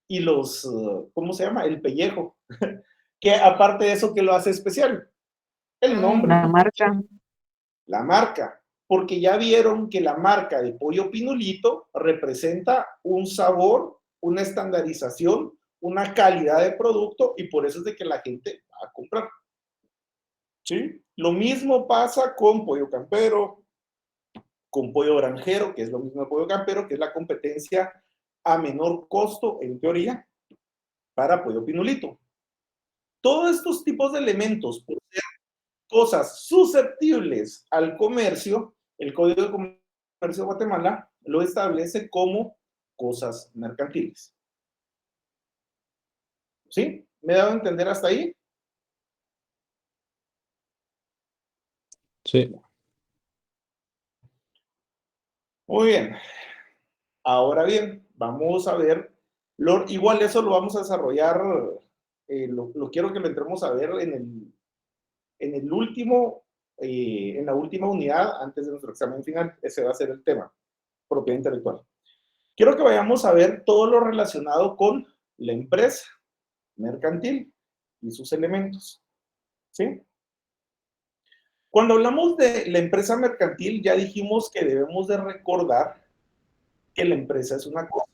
y los, ¿cómo se llama? El pellejo. Que aparte de eso, ¿qué lo hace especial? El nombre, La marca. la marca. Porque ya vieron que la marca de Pollo Pinulito representa un sabor, una estandarización, una calidad de producto y por eso es de que la gente va a comprar. ¿Sí? Lo mismo pasa con Pollo Campero, con Pollo Granjero, que es lo mismo de Pollo Campero, que es la competencia a menor costo, en teoría, para Pollo Pinulito. Todos estos tipos de elementos, por ser cosas susceptibles al comercio, el Código de Comercio de Guatemala lo establece como cosas mercantiles. ¿Sí? ¿Me he dado a entender hasta ahí? Sí. Muy bien. Ahora bien, vamos a ver, igual eso lo vamos a desarrollar, lo quiero que lo entremos a ver en el último, en la última unidad antes de nuestro examen final. Ese va a ser el tema, propiedad intelectual. Quiero que vayamos a ver todo lo relacionado con la empresa mercantil y sus elementos. ¿Sí? Cuando hablamos de la empresa mercantil, ya dijimos que debemos de recordar que la empresa es una cosa.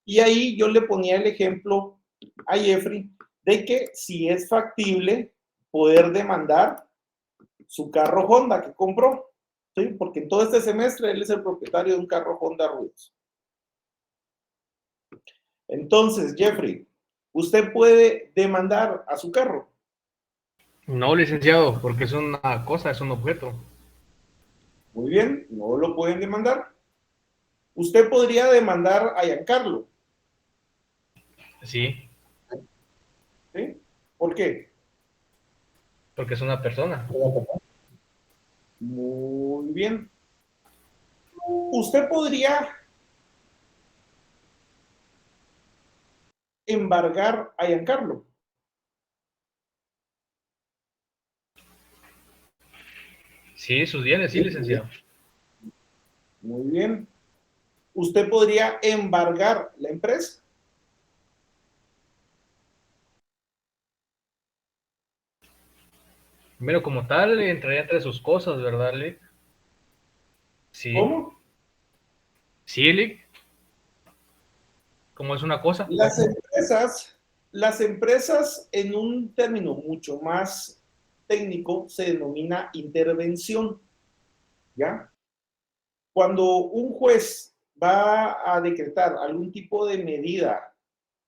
Y ahí yo le ponía el ejemplo a Jeffrey de que si es factible poder demandar su carro Honda que compró, ¿sí? Porque en todo este semestre él es el propietario de un carro Honda ruidoso. Entonces, Jeffrey, usted puede demandar a su carro. No, licenciado, porque es una cosa, es un objeto. Muy bien, no lo pueden demandar. Usted podría demandar a Giancarlo. Sí, ¿Sí? ¿Por qué? porque es una persona. Muy bien. Usted podría embargar a Giancarlo. Sí, sus bienes, sí, licenciado. Muy bien. Usted podría embargar la empresa. Primero, como tal, entraría entre sus cosas, ¿verdad, Lick? Sí. ¿Cómo? Sí, Lick. Como es una cosa. Las empresas en un término mucho más técnico se denomina intervención, ¿ya? Cuando un juez va a decretar algún tipo de medida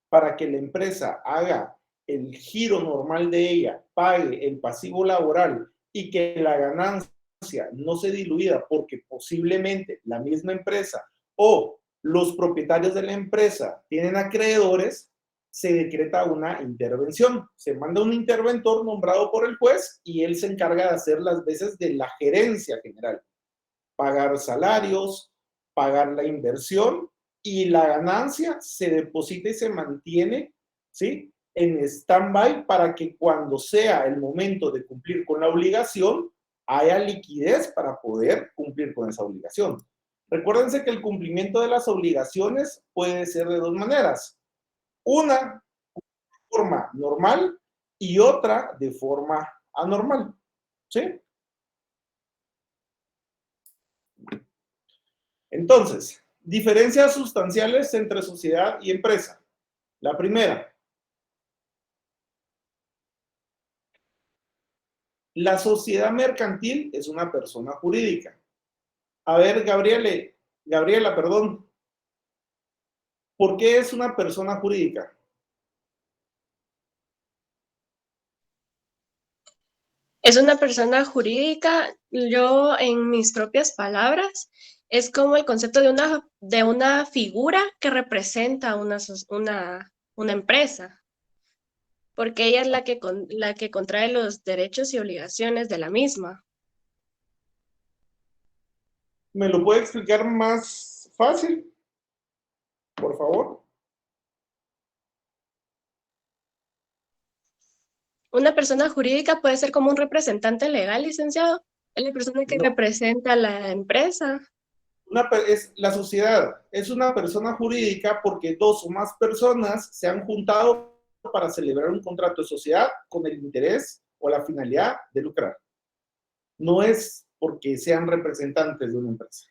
para que la empresa haga el giro normal de ella, pague el pasivo laboral y que la ganancia no se diluida porque posiblemente la misma empresa o los propietarios de la empresa tienen acreedores, se decreta una intervención. Se manda un interventor nombrado por el juez y él se encarga de hacer las veces de la gerencia general. Pagar salarios, pagar la inversión y la ganancia se deposita y se mantiene, ¿sí? En stand-by para que cuando sea el momento de cumplir con la obligación, haya liquidez para poder cumplir con esa obligación. Recuérdense que el cumplimiento de las obligaciones puede ser de dos maneras. Una, de forma normal y otra de forma anormal, ¿sí? Entonces, diferencias sustanciales entre sociedad y empresa. La primera, la sociedad mercantil es una persona jurídica. A ver, Gabriela, perdón, ¿por qué es una persona jurídica? Es una persona jurídica, yo en mis propias palabras, es como el concepto de una figura que representa una empresa, porque ella es la que contrae los derechos y obligaciones de la misma. ¿Me lo puede explicar más fácil, por favor? Una persona jurídica puede ser como un representante legal, licenciado. Es la persona que No, representa a la empresa. La sociedad es una persona jurídica porque dos o más personas se han juntado para celebrar un contrato de sociedad con el interés o la finalidad de lucrar. No es porque sean representantes de una empresa.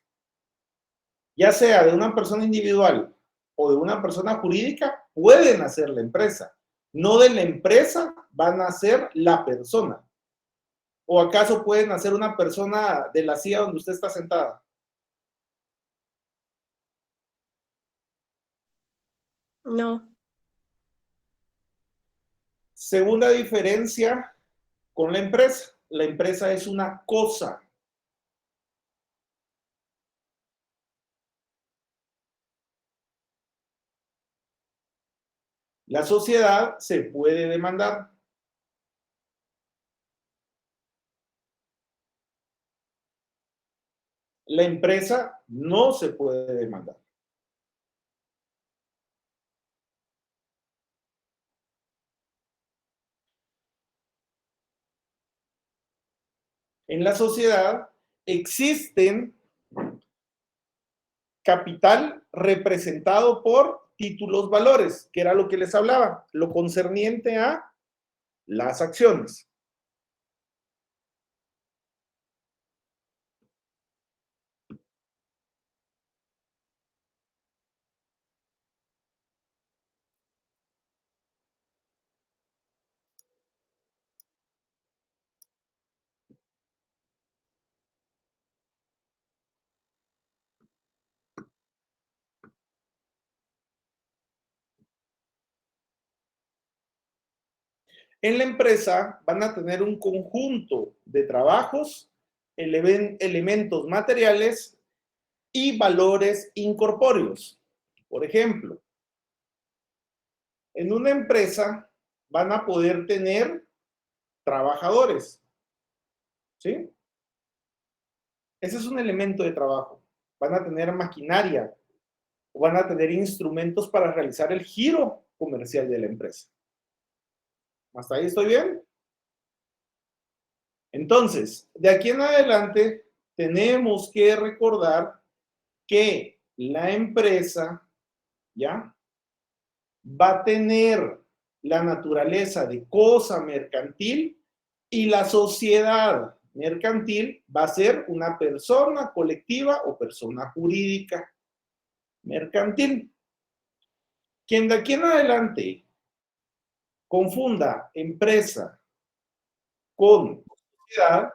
Ya sea de una persona individual o de una persona jurídica, pueden hacer la empresa. No de la empresa van a ser la persona. ¿O acaso pueden hacer una persona de la silla donde usted está sentada? No. Segunda diferencia con la empresa. La empresa es una cosa. La sociedad se puede demandar. La empresa no se puede demandar. En la sociedad existen capital representado por títulos valores, que era lo que les hablaba, lo concerniente a las acciones. En la empresa van a tener un conjunto de trabajos, elementos materiales y valores incorpóreos. Por ejemplo, en una empresa van a poder tener trabajadores, ¿sí? Ese es un elemento de trabajo. Van a tener maquinaria o van a tener instrumentos para realizar el giro comercial de la empresa. ¿Hasta ahí estoy bien? Entonces, de aquí en adelante, tenemos que recordar que la empresa, ¿ya? Va a tener la naturaleza de cosa mercantil y la sociedad mercantil va a ser una persona colectiva o persona jurídica mercantil. Quien de aquí en adelante confunda empresa con sociedad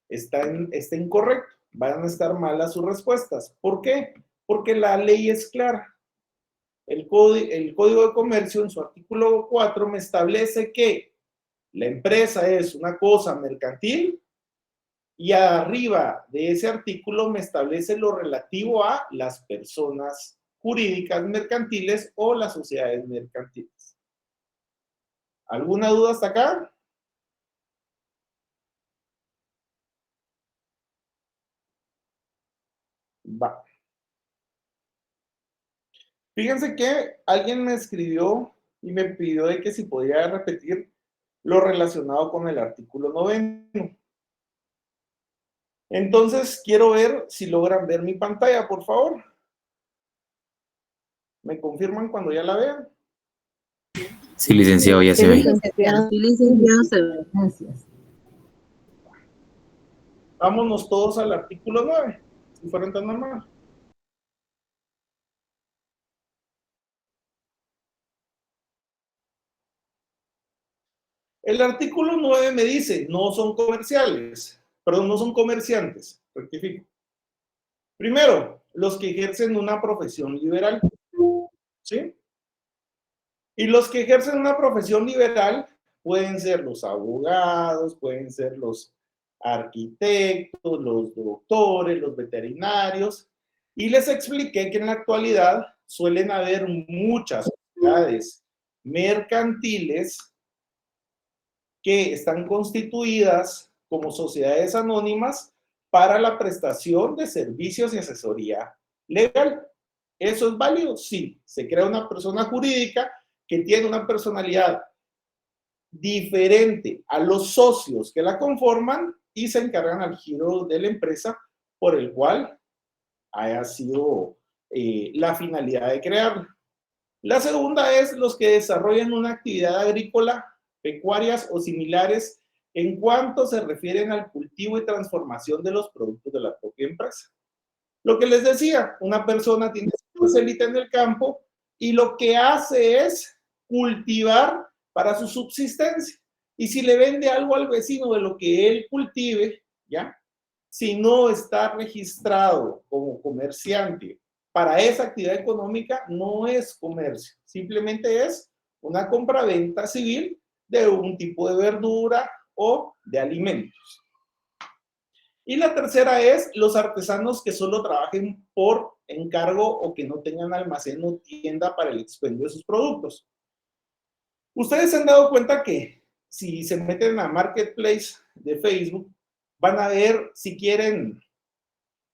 está incorrecto. Van a estar malas sus respuestas. ¿Por qué? Porque la ley es clara. El Código de Comercio en su artículo 4 me establece que la empresa es una cosa mercantil y arriba de ese artículo me establece lo relativo a las personas jurídicas mercantiles o las sociedades mercantiles. ¿Alguna duda hasta acá? Va. Fíjense que alguien me escribió y me pidió de que si podía repetir lo relacionado con el artículo 9. Entonces, quiero ver si logran ver mi pantalla, por favor. ¿Me confirman cuando ya la vean? Sí, licenciado, ya se ve. Sí, licenciado, se ve. Gracias. Vámonos todos al artículo 9, si fueran tan normal. El artículo 9 me dice, no son comerciales, perdón, no son comerciantes, rectifico. Primero, los que ejercen una profesión liberal, ¿sí? Y los que ejercen una profesión liberal pueden ser los abogados, pueden ser los arquitectos, los doctores, los veterinarios. Y les expliqué que en la actualidad suelen haber muchas sociedades mercantiles que están constituidas como sociedades anónimas para la prestación de servicios y asesoría legal. ¿Eso es válido? Sí. Se crea una persona jurídica que tiene una personalidad diferente a los socios que la conforman y se encargan al giro de la empresa por el cual haya sido la finalidad de crearla. La segunda es los que desarrollan una actividad agrícola, pecuarias o similares en cuanto se refieren al cultivo y transformación de los productos de la propia empresa. Lo que les decía, una persona tiene su parcelita en el campo y lo que hace es cultivar para su subsistencia. Y si le vende algo al vecino de lo que él cultive, ¿ya? Si no está registrado como comerciante para esa actividad económica, no es comercio. Simplemente es una compraventa civil de un tipo de verdura o de alimentos. Y la tercera es los artesanos que solo trabajen por encargo o que no tengan almacén o tienda para el expendio de sus productos. Ustedes se han dado cuenta que si se meten a Marketplace de Facebook, van a ver, si quieren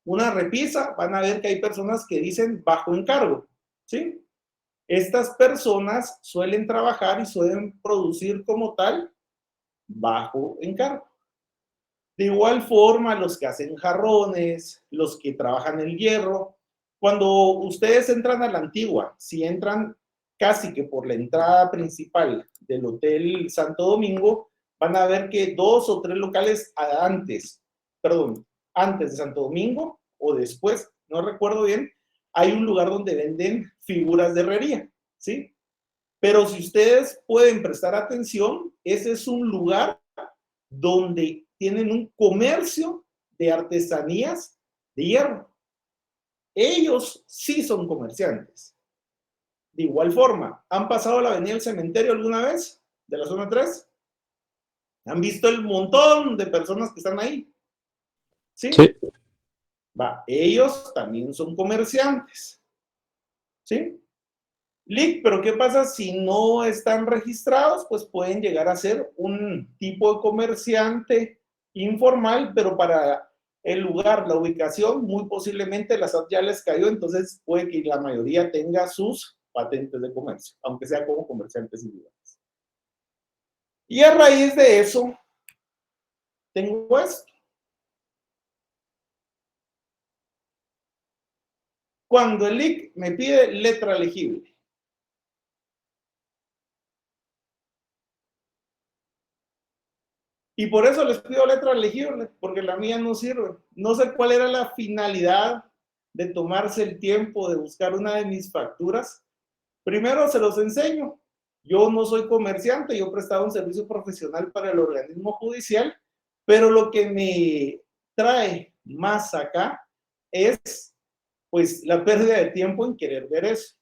una repisa, van a ver que hay personas que dicen bajo encargo, ¿sí? Estas personas suelen trabajar y suelen producir como tal bajo encargo. De igual forma, los que hacen jarrones, los que trabajan el hierro, cuando ustedes entran a la antigua, si entran casi que por la entrada principal del Hotel Santo Domingo, van a ver que 2 o 3 locales antes de Santo Domingo o después, no recuerdo bien, hay un lugar donde venden figuras de herrería, ¿sí? Pero si ustedes pueden prestar atención, ese es un lugar donde tienen un comercio de artesanías de hierro. Ellos sí son comerciantes. De igual forma, ¿han pasado la avenida del Cementerio alguna vez? ¿De la zona 3? ¿Han visto el montón de personas que están ahí? ¿Sí? Sí. Va, ellos también son comerciantes. ¿Sí? Lic, pero ¿qué pasa si no están registrados? Pues pueden llegar a ser un tipo de comerciante informal, pero para el lugar, la ubicación, muy posiblemente la SAT ya les cayó, entonces puede que la mayoría tenga sus patentes de comercio, aunque sea como comerciantes individuales. Y a raíz de eso, tengo esto. Cuando el IC me pide letra legible, y por eso les pido letra legible, porque la mía no sirve. No sé cuál era la finalidad de tomarse el tiempo de buscar una de mis facturas. Primero se los enseño. Yo no soy comerciante, yo he prestado un servicio profesional para el organismo judicial, pero lo que me trae más acá es, pues, la pérdida de tiempo en querer ver eso.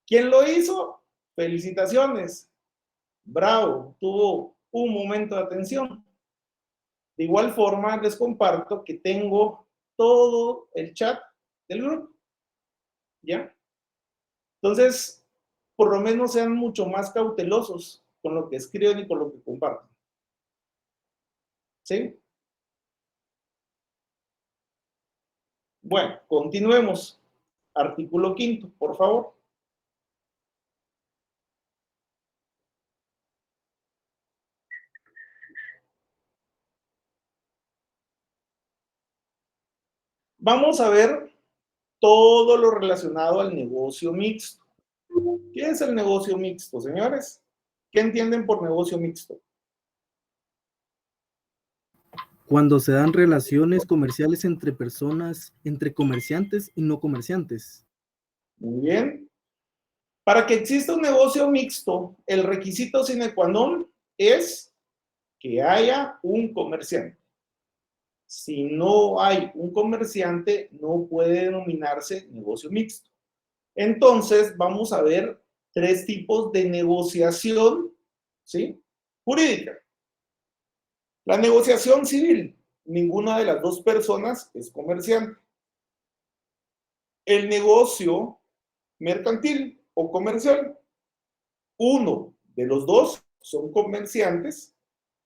¿Quién lo hizo? Felicitaciones. Bravo, tuvo un momento de atención. De igual forma, les comparto que tengo todo el chat del grupo, ¿ya? Entonces, por lo menos sean mucho más cautelosos con lo que escriben y con lo que comparten. ¿Sí? Bueno, continuemos. Artículo 5, por favor. Vamos a ver todo lo relacionado al negocio mixto. ¿Qué es el negocio mixto, señores? ¿Qué entienden por negocio mixto? Cuando se dan relaciones comerciales entre personas, entre comerciantes y no comerciantes. Muy bien. Para que exista un negocio mixto, el requisito sine qua non es que haya un comerciante. Si no hay un comerciante, no puede denominarse negocio mixto. Entonces, vamos a ver 3 tipos de negociación, ¿sí? Jurídica. La negociación civil, ninguna de las 2 personas es comerciante. El negocio mercantil o comercial, uno de los 2 son comerciantes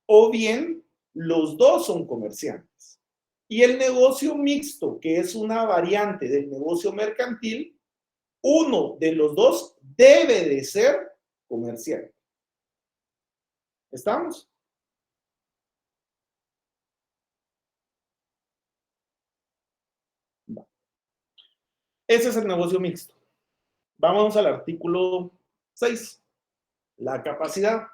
o bien los 2 son comerciantes. Y el negocio mixto, que es una variante del negocio mercantil, uno de los 2 debe de ser comerciante. ¿Estamos? Ese es el negocio mixto. Vamos al artículo 6, la capacidad.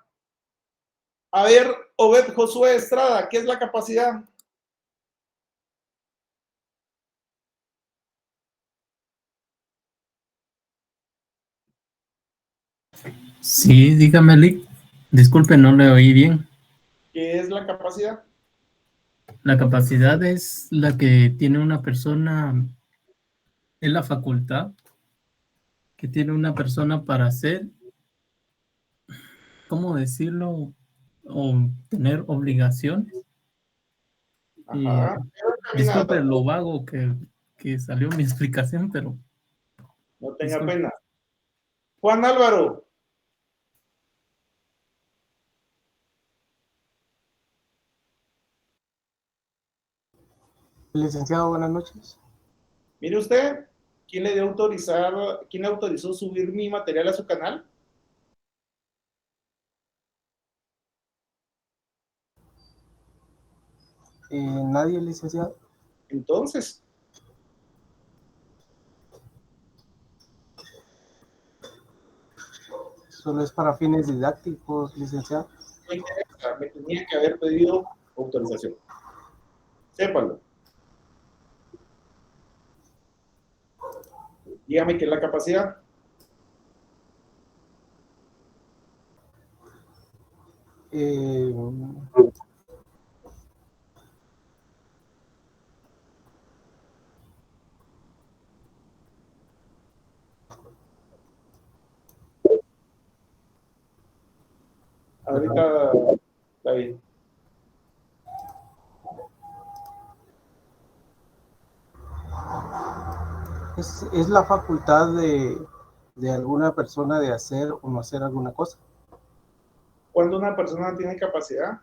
A ver, Obed Josué Estrada, ¿qué es la capacidad? Sí, dígame, Lick. Disculpe, no le oí bien. ¿Qué es la capacidad? La capacidad es la que tiene una persona, es la facultad que tiene una persona para hacer, ¿cómo decirlo? O tener obligaciones. Y Ajá. disculpe lo vago que salió mi explicación, pero No tenga disculpe. pena. Juan Álvaro. Licenciado, buenas noches. Mire usted, ¿quién le autorizó subir mi material a su canal? Nadie, licenciado. Entonces, Solo es para fines didácticos, licenciado. me interesa, me tenía que haber pedido autorización. Sépalo. Dígame qué es la capacidad. Eh, Ahorita, David. es la facultad de alguna persona de hacer o no hacer alguna cosa. Cuando una persona tiene capacidad,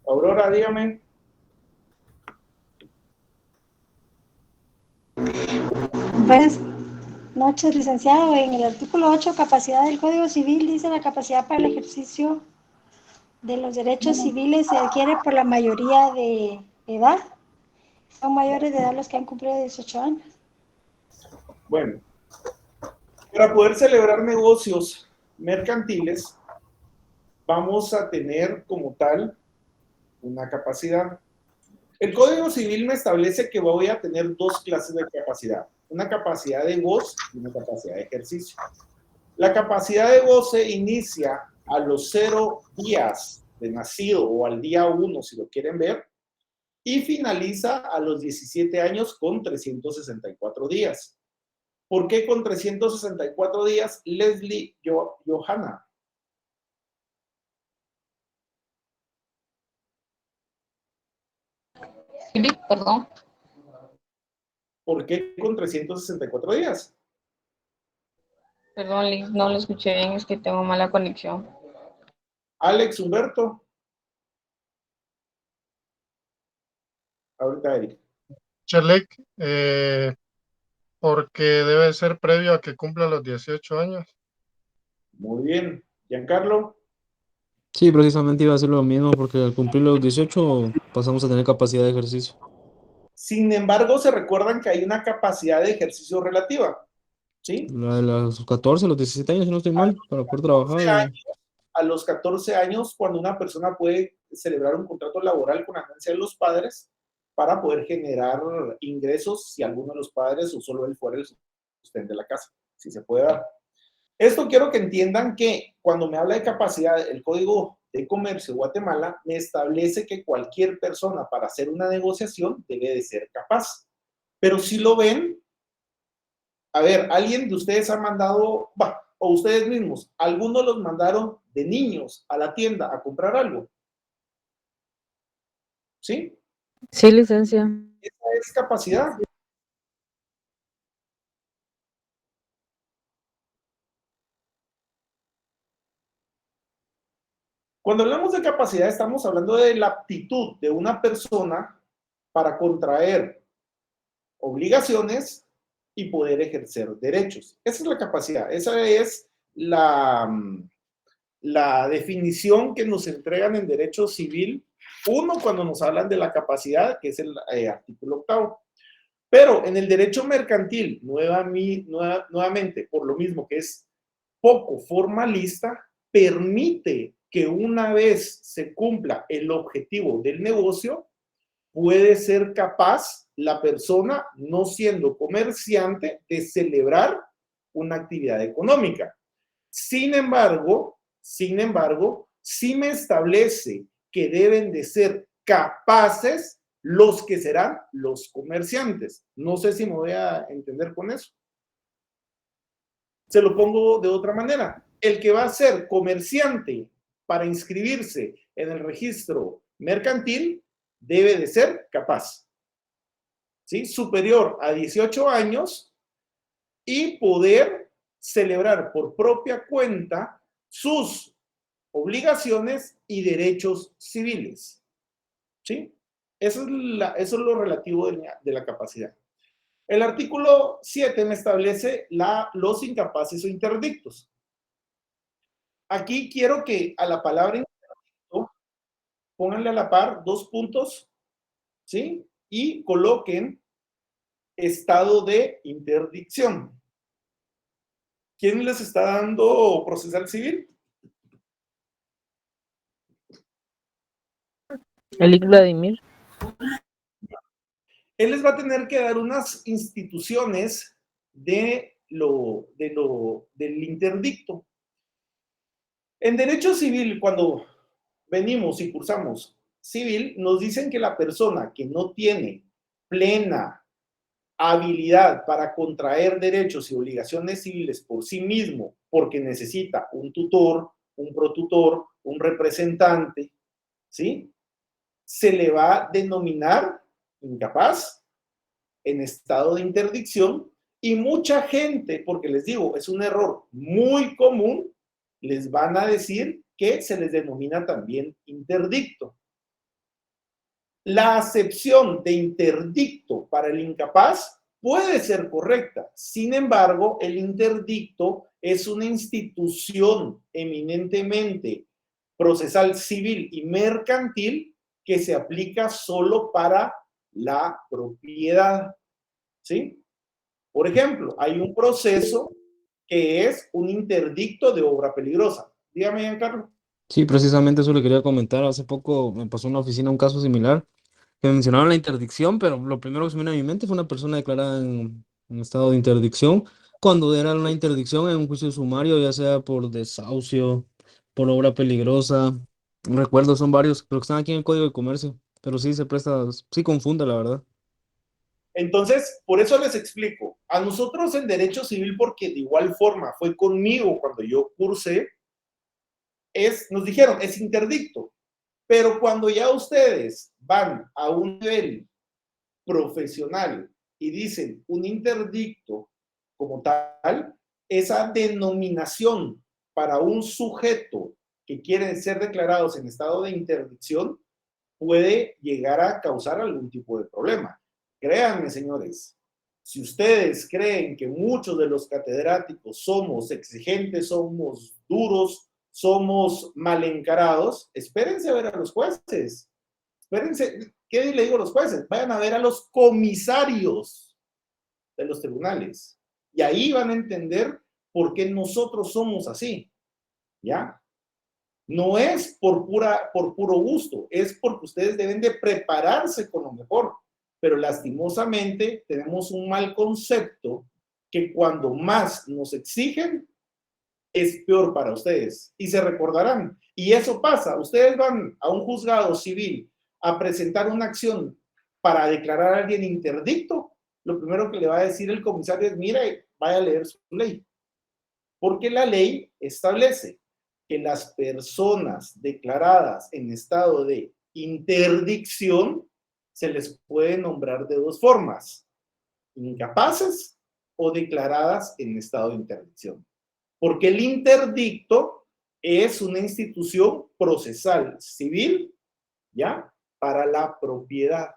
Aurora, dígame. Buenas noches, licenciado. En el artículo 8, capacidad del Código Civil, dice la capacidad para el ejercicio de los derechos civiles se adquiere por la mayoría de edad. Son mayores de edad los que han cumplido 18 años. Bueno, para poder celebrar negocios mercantiles, vamos a tener como tal una capacidad. El Código Civil me establece que voy a tener dos clases de capacidad, una capacidad de goce y una capacidad de ejercicio. La capacidad de goce inicia a los 0 días de nacido o al día 1, si lo quieren ver, y finaliza a los 17 años con 364 días. ¿Por qué con 364 días? Leslie Johanna. Philip, perdón. ¿Por qué con 364 días? Perdón, Liz, no lo escuché bien, es que tengo mala conexión. Alex Humberto. Ahorita Eric. Chelec, porque debe ser previo a que cumpla los 18 años. Muy bien. Giancarlo. Sí, precisamente iba a hacer lo mismo porque al cumplir los 18 pasamos a tener capacidad de ejercicio. Sin embargo, se recuerdan que hay una capacidad de ejercicio relativa, ¿sí? La de los 14, los 17 años, si no estoy mal, para poder trabajar. A los 14 años, cuando una persona puede celebrar un contrato laboral con agencia de los padres para poder generar ingresos si alguno de los padres o solo él fuera el sustento de la casa, si se puede dar. Esto quiero que entiendan que cuando me habla de capacidad, el Código de Comercio de Guatemala me establece que cualquier persona para hacer una negociación debe de ser capaz. Pero si lo ven, a ver, ¿alguien de ustedes ha mandado, o ustedes mismos, algunos los mandaron de niños a la tienda a comprar algo? ¿Sí? Sí, licencia. Esa es capacidad. Cuando hablamos de capacidad, estamos hablando de la aptitud de una persona para contraer obligaciones y poder ejercer derechos. Esa es la capacidad. Esa es la definición que nos entregan en derecho civil, uno, cuando nos hablan de la capacidad, que es el artículo 8. Pero en el derecho mercantil, nuevamente, por lo mismo que es poco formalista, permite que una vez se cumpla el objetivo del negocio, puede ser capaz la persona, no siendo comerciante, de celebrar una actividad económica. Sin embargo, sí me establece que deben de ser capaces los que serán los comerciantes. No sé si me voy a entender con eso. Se lo pongo de otra manera. El que va a ser comerciante para inscribirse en el registro mercantil debe de ser capaz, ¿sí? Superior a 18 años y poder celebrar por propia cuenta sus obligaciones y derechos civiles, ¿sí? Eso es lo relativo de la capacidad. El artículo 7 me establece los incapaces o interdictos. Aquí quiero que a la palabra interdicto pónganle a la par 2 puntos, ¿sí? Y coloquen estado de interdicción. ¿Quién les está dando procesal civil? Elic Vladimir. Él les va a tener que dar unas instituciones del interdicto. En derecho civil, cuando venimos y cursamos civil, nos dicen que la persona que no tiene plena habilidad para contraer derechos y obligaciones civiles por sí mismo, porque necesita un tutor, un protutor, un representante, ¿sí? Se le va a denominar incapaz, en estado de interdicción, y mucha gente, porque les digo, es un error muy común, les van a decir que se les denomina también interdicto. La acepción de interdicto para el incapaz puede ser correcta. Sin embargo, el interdicto es una institución eminentemente procesal civil y mercantil que se aplica solo para la propiedad, ¿sí? Por ejemplo, hay un proceso que es un interdicto de obra peligrosa. Dígame, Giancarlo. Sí, precisamente eso le quería comentar. Hace poco me pasó en la oficina un caso similar que mencionaron la interdicción, pero lo primero que se me vino a mi mente fue una persona declarada en estado de interdicción cuando era una interdicción en un juicio sumario, ya sea por desahucio, por obra peligrosa. No recuerdo, son varios, pero que están aquí en el Código de Comercio. Pero sí se presta, sí confunde, la verdad. Entonces, por eso les explico. A nosotros el derecho civil, porque de igual forma fue conmigo cuando yo cursé, nos dijeron, es interdicto. Pero cuando ya ustedes van a un nivel profesional y dicen un interdicto como tal, esa denominación para un sujeto que quieren ser declarados en estado de interdicción puede llegar a causar algún tipo de problema. Créanme, señores, si ustedes creen que muchos de los catedráticos somos exigentes, somos duros, somos mal encarados, espérense a ver a los jueces. Espérense, ¿qué le digo a los jueces? Vayan a ver a los comisarios de los tribunales. Y ahí van a entender por qué nosotros somos así. ¿Ya? No es por puro gusto, es porque ustedes deben de prepararse con lo mejor. Pero lastimosamente tenemos un mal concepto que cuando más nos exigen, es peor para ustedes. Y se recordarán. Y eso pasa. Ustedes van a un juzgado civil a presentar una acción para declarar a alguien interdicto. Lo primero que le va a decir el comisario es, mire, vaya a leer su ley. Porque la ley establece que las personas declaradas en estado de interdicción se les puede nombrar de 2 formas: incapaces o declaradas en estado de interdicción. Porque el interdicto es una institución procesal civil, ¿ya? Para la propiedad.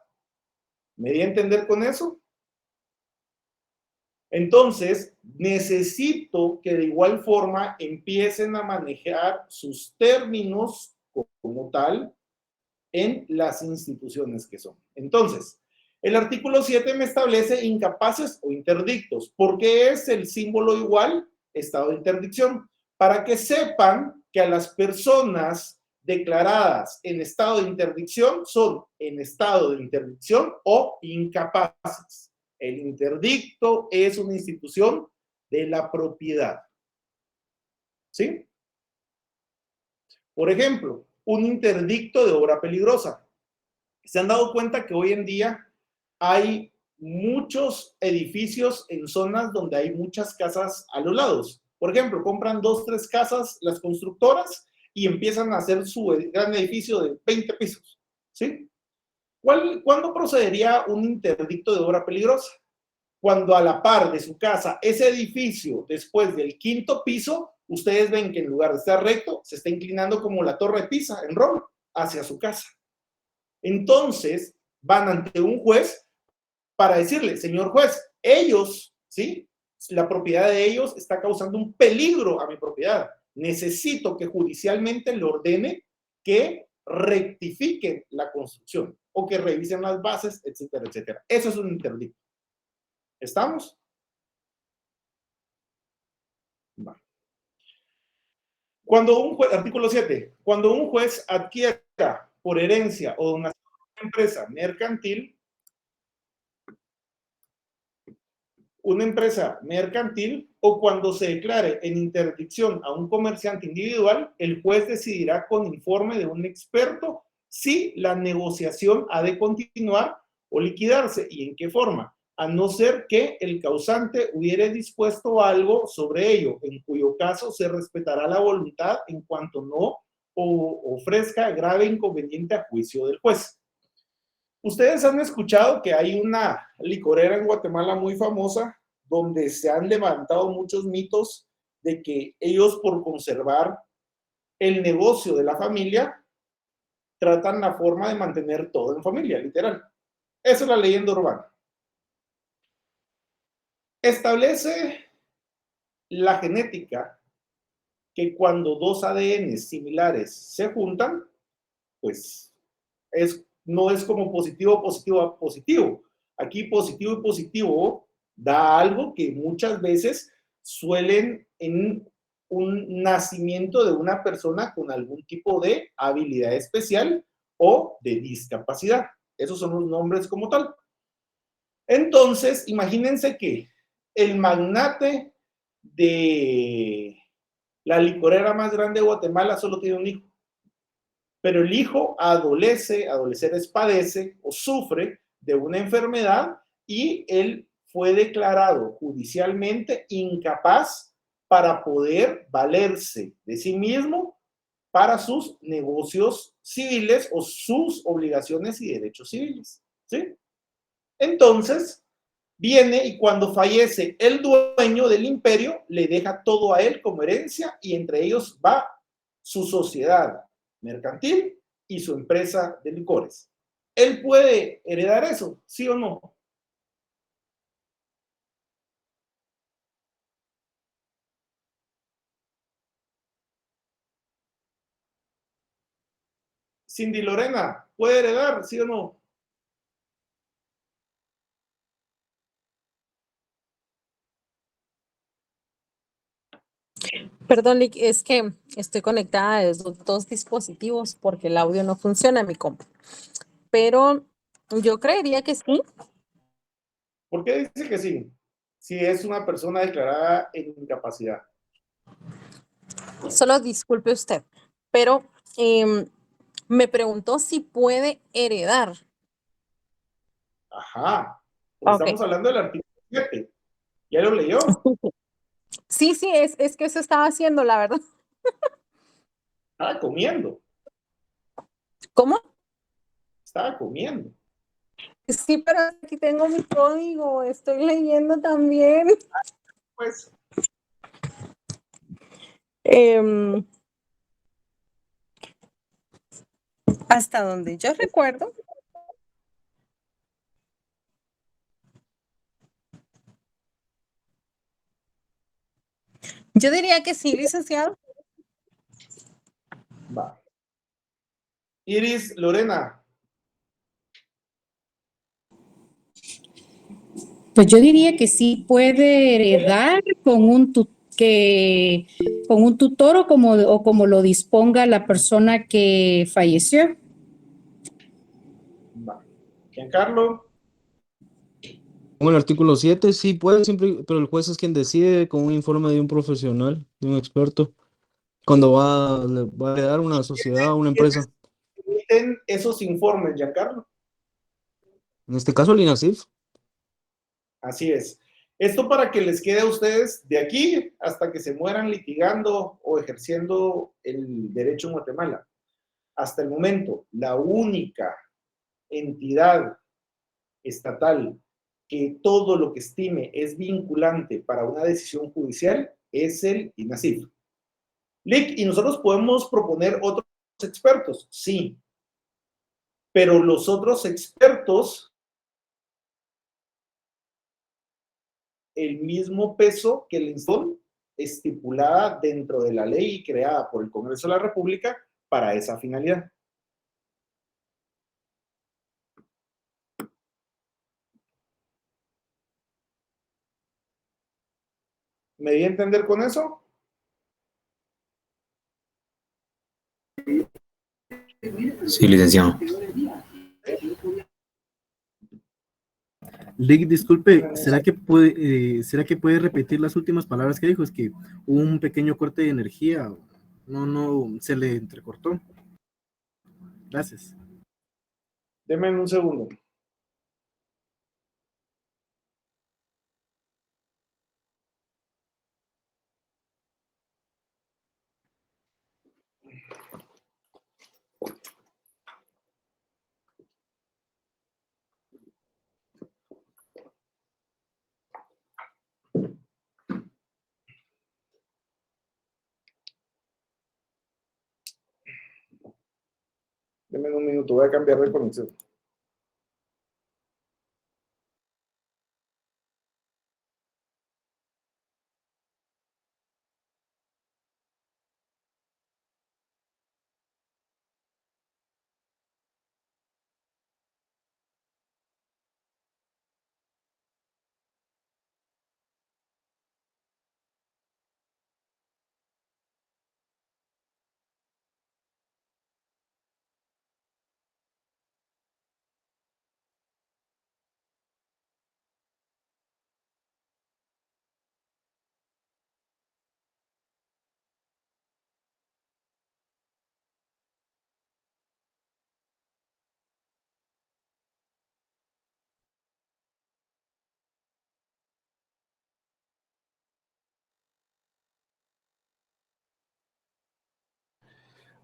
¿Me di a entender con eso? Entonces, necesito que de igual forma empiecen a manejar sus términos como tal en las instituciones que son. Entonces, el artículo 7 me establece incapaces o interdictos. ¿Por qué es el símbolo igual? Estado de interdicción. Para que sepan que a las personas declaradas en estado de interdicción son en estado de interdicción o incapaces. El interdicto es una institución de la propiedad. ¿Sí? Por ejemplo, un interdicto de obra peligrosa. ¿Se han dado cuenta que hoy en día hay muchos edificios en zonas donde hay muchas casas a los lados? Por ejemplo, compran 2, 3 casas las constructoras y empiezan a hacer su gran edificio de 20 pisos. ¿Sí? ¿Cuándo procedería un interdicto de obra peligrosa? Cuando a la par de su casa, ese edificio, después del 5º piso, ustedes ven que en lugar de estar recto, se está inclinando como la Torre de Pisa en Roma, hacia su casa. Entonces, van ante un juez para decirle, señor juez, ellos, ¿sí? La propiedad de ellos está causando un peligro a mi propiedad. Necesito que judicialmente le ordene que rectifiquen la construcción o que revisen las bases, etcétera, etcétera. Eso es un interdicto. ¿Estamos? Va. Cuando un juez, artículo 7, cuando un juez adquiera por herencia o donación de una empresa mercantil o cuando se declare en interdicción a un comerciante individual, el juez decidirá con informe de un experto si la negociación ha de continuar o liquidarse y en qué forma, a no ser que el causante hubiere dispuesto algo sobre ello, en cuyo caso se respetará la voluntad en cuanto no ofrezca grave inconveniente a juicio del juez. Ustedes han escuchado que hay una licorera en Guatemala muy famosa donde se han levantado muchos mitos de que ellos, por conservar el negocio de la familia, tratan la forma de mantener todo en familia, literal. Esa es la leyenda urbana. Establece la genética que cuando 2 ADN similares se juntan, pues no es como positivo, positivo a positivo. Aquí positivo y positivo da algo que muchas veces suelen en un nacimiento de una persona con algún tipo de habilidad especial o de discapacidad. Esos son los nombres como tal. Entonces, imagínense que el magnate de la licorera más grande de Guatemala solo tiene un hijo. Pero el hijo padece o sufre de una enfermedad y él fue declarado judicialmente incapaz para poder valerse de sí mismo para sus negocios civiles o sus obligaciones y derechos civiles. ¿Sí? Entonces, viene y cuando fallece el dueño del imperio, le deja todo a él como herencia y entre ellos va su sociedad mercantil y su empresa de licores. ¿Él puede heredar eso? ¿Sí o no? Cindy Lorena, ¿puede heredar? ¿Sí o no? Perdón, Lick, es que estoy conectada a los 2 dispositivos porque el audio no funciona en mi compu. Pero yo creería que sí. ¿Por qué dice que sí? Si es una persona declarada en incapacidad. Solo disculpe usted, pero me preguntó si puede heredar. Ajá. Okay. Estamos hablando del artículo 7. ¿Ya lo leyó? Sí, es que eso estaba haciendo, la verdad. Estaba comiendo. ¿Cómo? Estaba comiendo. Sí, pero aquí tengo mi código, estoy leyendo también. Pues. Hasta donde yo recuerdo. Yo diría que sí, licenciado. Va. Iris, Lorena. Pues yo diría que sí puede heredar con un tutor o como lo disponga la persona que falleció. Va. Giancarlo. Con el artículo 7, sí puede, siempre, pero el juez es quien decide con un informe de un profesional, de un experto, cuando le va a heredar una sociedad o una empresa. Emiten esos informes, Giancarlo. En este caso, el INASIF. Así es. Esto para que les quede a ustedes de aquí hasta que se mueran litigando o ejerciendo el derecho en Guatemala. Hasta el momento, la única entidad estatal que todo lo que estime es vinculante para una decisión judicial es el INASIF. Lic, ¿y nosotros podemos proponer otros expertos? Sí. Pero los otros expertos, el mismo peso que la institución estipulada dentro de la ley creada por el Congreso de la República para esa finalidad. ¿Me di a entender con eso? Sí, licenciado. Lick, disculpe, ¿será que puede repetir las últimas palabras que dijo? Es que hubo un pequeño corte de energía. No, se le entrecortó. Gracias. Deme un segundo. Deme un minuto, voy a cambiar de conexión.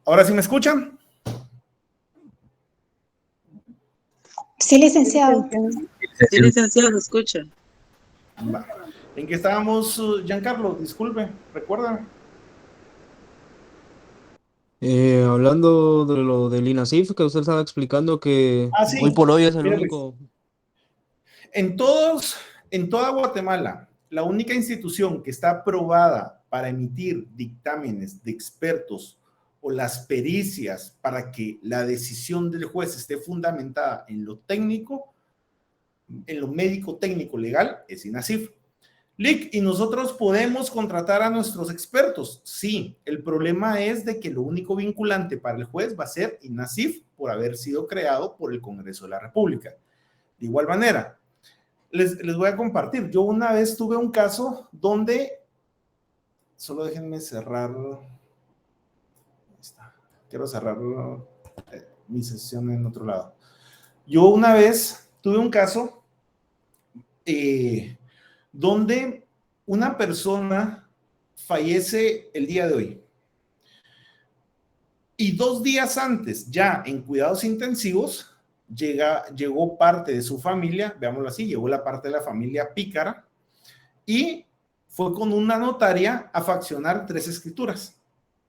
¿Ahora sí me escuchan? Sí, licenciado. Sí, licenciado, se escucha. Va. ¿En qué estábamos, Giancarlo? Disculpe, recuérdame. Hablando de lo del INASIF, que usted estaba explicando que Sí. hoy por hoy es el Mira, único. En toda Guatemala, la única institución que está aprobada para emitir dictámenes de expertos o las pericias para que la decisión del juez esté fundamentada en lo técnico, en lo médico técnico legal, es INASIF. Lic, ¿y nosotros podemos contratar a nuestros expertos? Sí, el problema es de que lo único vinculante para el juez va a ser INASIF por haber sido creado por el Congreso de la República. De igual manera, les voy a compartir. Yo una vez tuve un caso donde, solo déjenme cerrar, quiero cerrar mi sesión en otro lado. Yo una vez tuve un caso donde una persona fallece el día de hoy y 2 días antes, ya en cuidados intensivos, llegó parte de su familia, veámoslo así, llegó la parte de la familia pícara y fue con una notaria a faccionar 3 escrituras,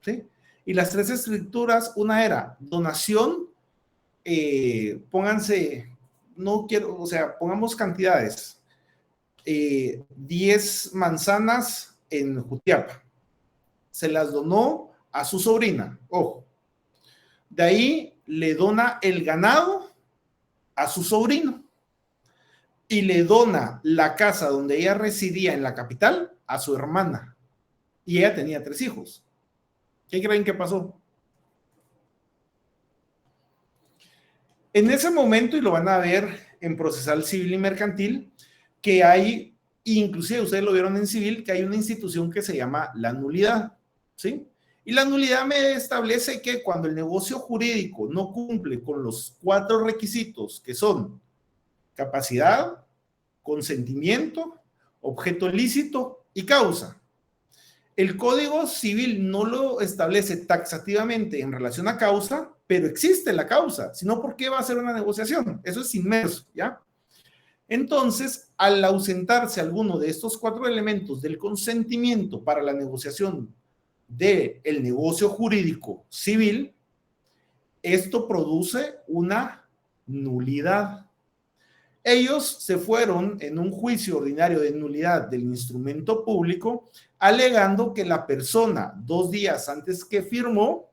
¿sí? Y las 3 escrituras, una era donación, pongamos cantidades, 10 manzanas en Jutiapa, se las donó a su sobrina, ojo. De ahí le dona el ganado a su sobrino y le dona la casa donde ella residía en la capital a su hermana. Y ella tenía 3 hijos. ¿Qué creen que pasó? En ese momento, y lo van a ver en procesal civil y mercantil, que hay, inclusive ustedes lo vieron en civil, que hay una institución que se llama la nulidad, ¿sí? Y la nulidad me establece que cuando el negocio jurídico no cumple con los 4 requisitos que son capacidad, consentimiento, objeto lícito y causa. El Código Civil no lo establece taxativamente en relación a causa, pero existe la causa, si no, ¿por qué va a ser una negociación? Eso es inmerso, ¿ya? Entonces, al ausentarse alguno de estos 4 elementos del consentimiento para la negociación del negocio jurídico civil, esto produce una nulidad. Ellos se fueron en un juicio ordinario de nulidad del instrumento público, alegando que la persona 2 días antes que firmó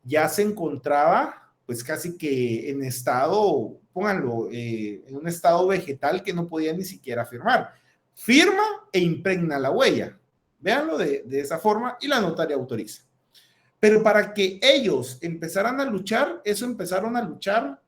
ya se encontraba pues casi que en estado, pónganlo, en un estado vegetal que no podía ni siquiera firmar. Firma e impregna la huella. Véanlo de esa forma y la notaria autoriza. Pero para que ellos empezaran a luchar, empezaron a luchar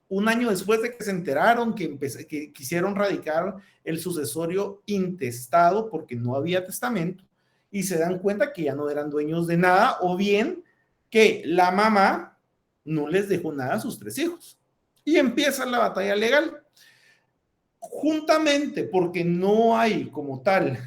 1 año después de que se enteraron que quisieron radicar el sucesorio intestado porque no había testamento y se dan cuenta que ya no eran dueños de nada o bien que la mamá no les dejó nada a sus 3 hijos. Y empieza la batalla legal. Juntamente, porque no hay como tal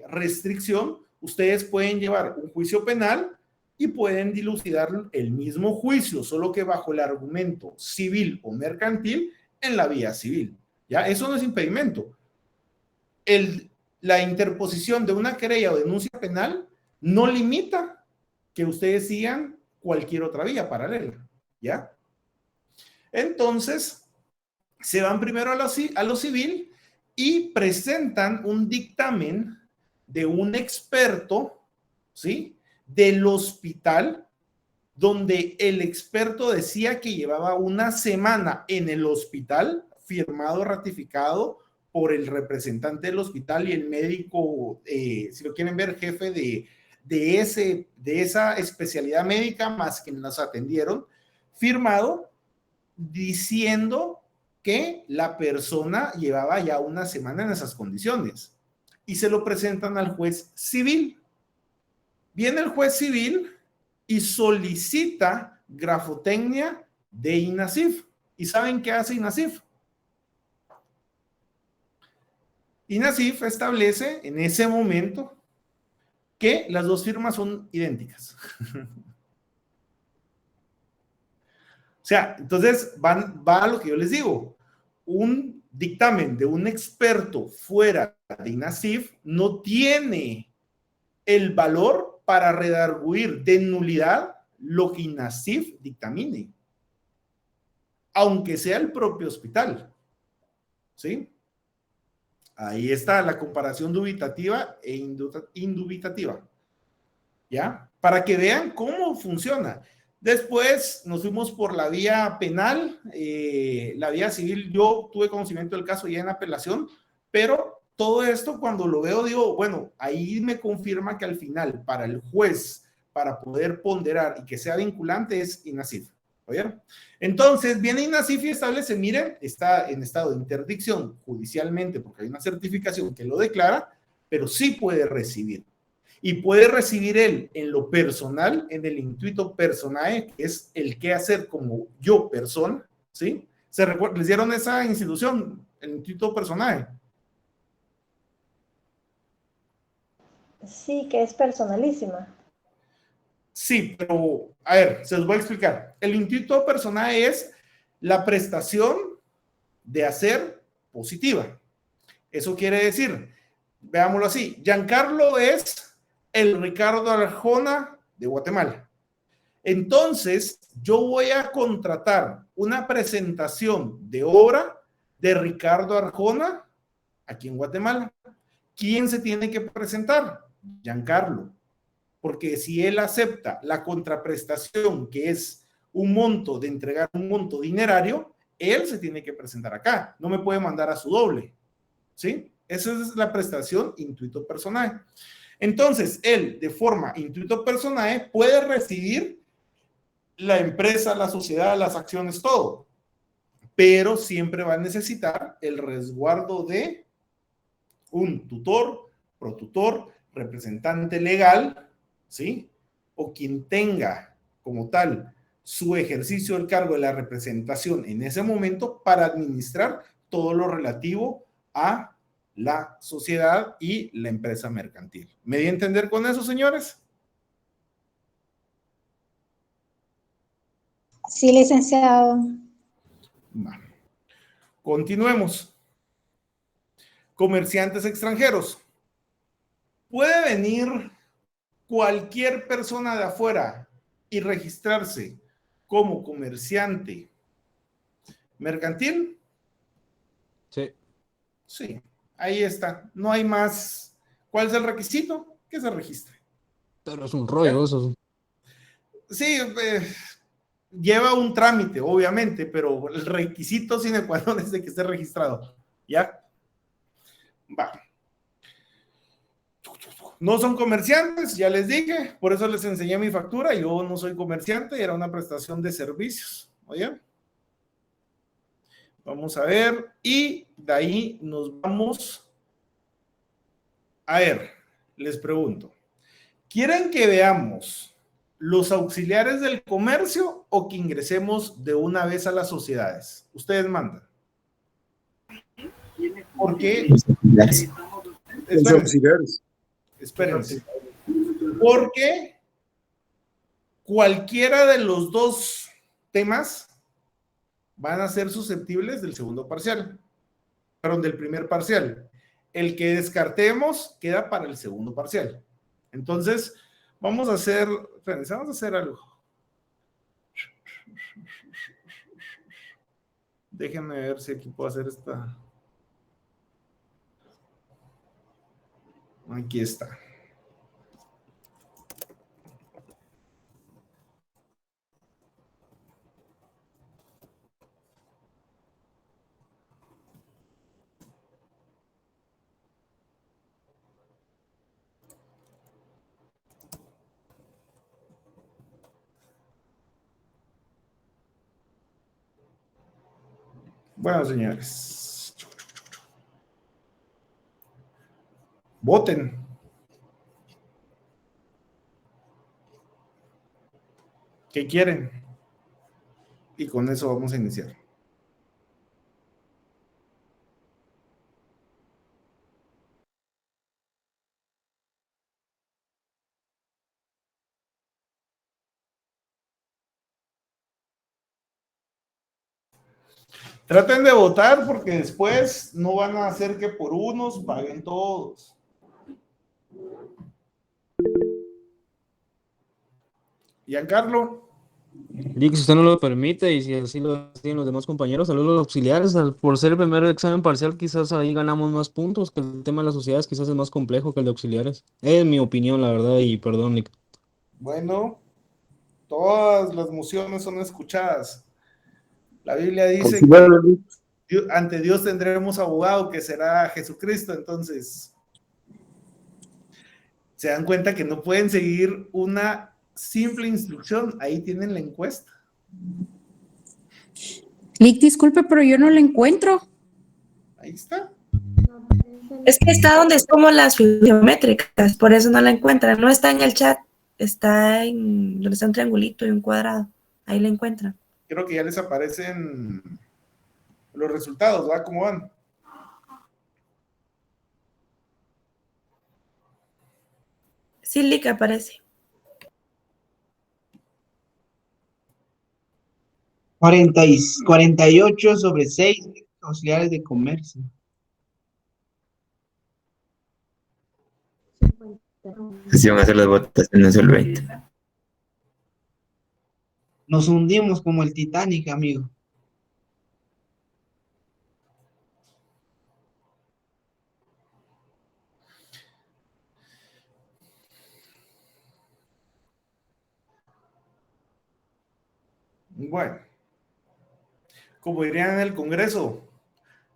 restricción, ustedes pueden llevar un juicio penal y pueden dilucidar el mismo juicio, solo que bajo el argumento civil o mercantil en la vía civil. ¿Ya? Eso no es impedimento. La interposición de una querella o denuncia penal no limita que ustedes sigan cualquier otra vía paralela. ¿Ya? Entonces, se van primero a lo civil y presentan un dictamen de un experto, ¿sí?, del hospital, donde el experto decía que llevaba 1 semana en el hospital, firmado, ratificado por el representante del hospital y el médico, si lo quieren ver, jefe de esa especialidad médica, más quienes nos atendieron, firmado diciendo que la persona llevaba ya 1 semana en esas condiciones. Y se lo presentan al juez civil. Viene el juez civil y solicita grafotecnia de INASIF. ¿Y saben qué hace INASIF? INASIF establece en ese momento que las 2 firmas son idénticas. O sea, entonces va a lo que yo les digo. Un dictamen de un experto fuera de INASIF no tiene el valor para redarguir de nulidad lo que INASIF dictamine, aunque sea el propio hospital. ¿Sí? Ahí está la comparación dubitativa e indubitativa. ¿Ya? Para que vean cómo funciona. Después nos fuimos por la vía penal, la vía civil. Yo tuve conocimiento del caso ya en apelación, pero todo esto cuando lo veo digo, bueno, ahí me confirma que al final para el juez, para poder ponderar y que sea vinculante es INASIF. ¿Oyeron? Entonces viene INASIF y establece, miren, está en estado de interdicción judicialmente porque hay una certificación que lo declara, pero sí puede recibir. Y puede recibir él en lo personal, en el intuito personae, que es el qué hacer como yo persona, ¿sí? ¿Les dieron esa institución, el intuito personae? Sí, que es personalísima. Sí, pero, a ver, se los voy a explicar. El intuito personae es la prestación de hacer positiva. Eso quiere decir, veámoslo así, Giancarlo es el Ricardo Arjona de Guatemala. Entonces, yo voy a contratar una presentación de obra de Ricardo Arjona aquí en Guatemala. ¿Quién se tiene que presentar? Giancarlo. porque si él acepta la contraprestación, que es un monto de entregar un monto dinerario, él se tiene que presentar acá, no me puede mandar a su doble, ¿sí? Esa es la prestación intuito personae. Entonces, él de forma intuito personae puede recibir la empresa, la sociedad, las acciones, todo, pero siempre va a necesitar el resguardo de un tutor, protutor, representante legal, ¿sí? O quien tenga como tal su ejercicio del cargo de la representación en ese momento para administrar todo lo relativo a la sociedad y la empresa mercantil. ¿Me di a entender con eso, señores? Sí, licenciado. Bueno. Continuemos. Comerciantes extranjeros. Puede venir cualquier persona de afuera y registrarse como comerciante mercantil. Sí. Sí, ahí está. No hay más. ¿Cuál es el requisito? Que se registre. Pero es un rollo eso. Sí, lleva un trámite, obviamente, pero el requisito sine qua non es de que esté registrado. ¿Ya? Va. No son comerciantes, ya les dije, por eso les enseñé mi factura. Yo no soy comerciante, era una prestación de servicios. ¿Oye? Vamos a ver, y de ahí nos vamos. A ver, les pregunto, ¿quieren que veamos los auxiliares del comercio o que ingresemos de una vez a las sociedades? Ustedes mandan. Porque Los auxiliares. Espérense. Porque cualquiera de los dos temas van a ser susceptibles del segundo parcial, perdón, del primer parcial. El que descartemos queda para el segundo parcial. Entonces, vamos a hacer, espérense, vamos a hacer algo. Déjenme ver si aquí puedo hacer esta. Aquí está. Bueno, señores. Voten. ¿Qué quieren? Y con eso vamos a iniciar. Traten de votar porque después no van a hacer que por unos paguen todos. Giancarlo. Dick, si usted no lo permite y si así lo hacen los demás compañeros, saludos a los auxiliares. Por ser el primer examen parcial, quizás ahí ganamos más puntos, que el tema de las sociedades quizás es más complejo que el de auxiliares. Es mi opinión, la verdad, y perdón, Nick. Bueno, todas las mociones son escuchadas. La Biblia dice que ante Dios tendremos abogado que será Jesucristo, entonces se dan cuenta que no pueden seguir una simple instrucción. Ahí tienen la encuesta. Lick, disculpe, pero yo no la encuentro. Ahí está. Es que está donde es como las geométricas, por eso no la encuentran. No está en el chat, está en donde está un triangulito y un cuadrado. Ahí la encuentran. Creo que ya les aparecen los resultados, ¿verdad? ¿Cómo van? Sí, Lick aparece. 48 sobre 6 auxiliares de comercio. Así van a hacer las votaciones el 20. Nos hundimos como el Titanic, amigo. Bueno, como dirían en el Congreso,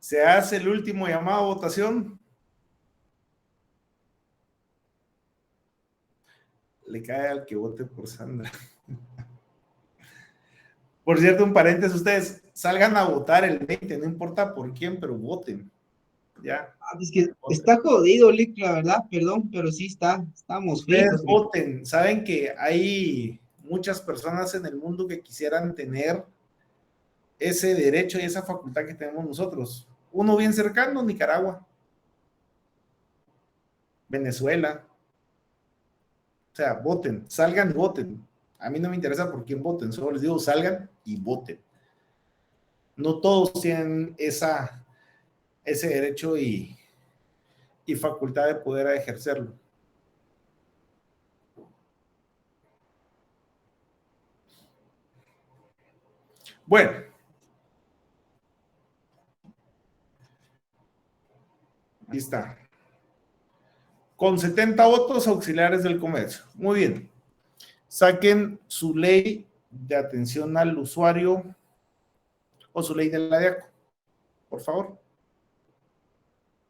se hace el último llamado a votación. Le cae al que vote por Sandra. Por cierto, un paréntesis, ustedes salgan a votar el 20, no importa por quién, pero voten. Ya. Es que está jodido, Lick, la verdad, perdón, pero sí estamos Ustedes fritos. voten. Saben que hay muchas personas en el mundo que quisieran tener ese derecho y esa facultad que tenemos nosotros. Uno bien cercano, Nicaragua, Venezuela. O sea, voten, salgan y voten. A mí no me interesa por quién voten, solo les digo salgan y voten. No todos tienen ese derecho y facultad de poder ejercerlo. Bueno. Ahí está. Con 70 votos auxiliares del comercio. Muy bien. Saquen su ley de atención al usuario o su ley de la DIACO, por favor.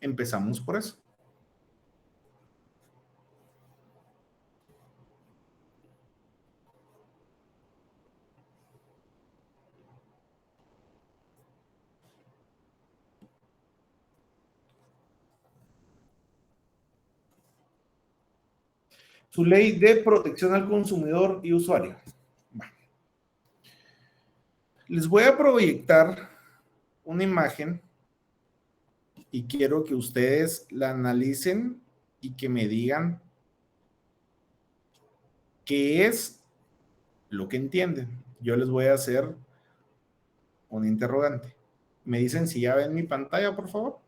Empezamos por eso. Su ley de protección al consumidor y usuario. Les voy a proyectar una imagen y quiero que ustedes la analicen y que me digan qué es lo que entienden. Yo les voy a hacer un interrogante. ¿Me dicen si ya ven mi pantalla, por favor?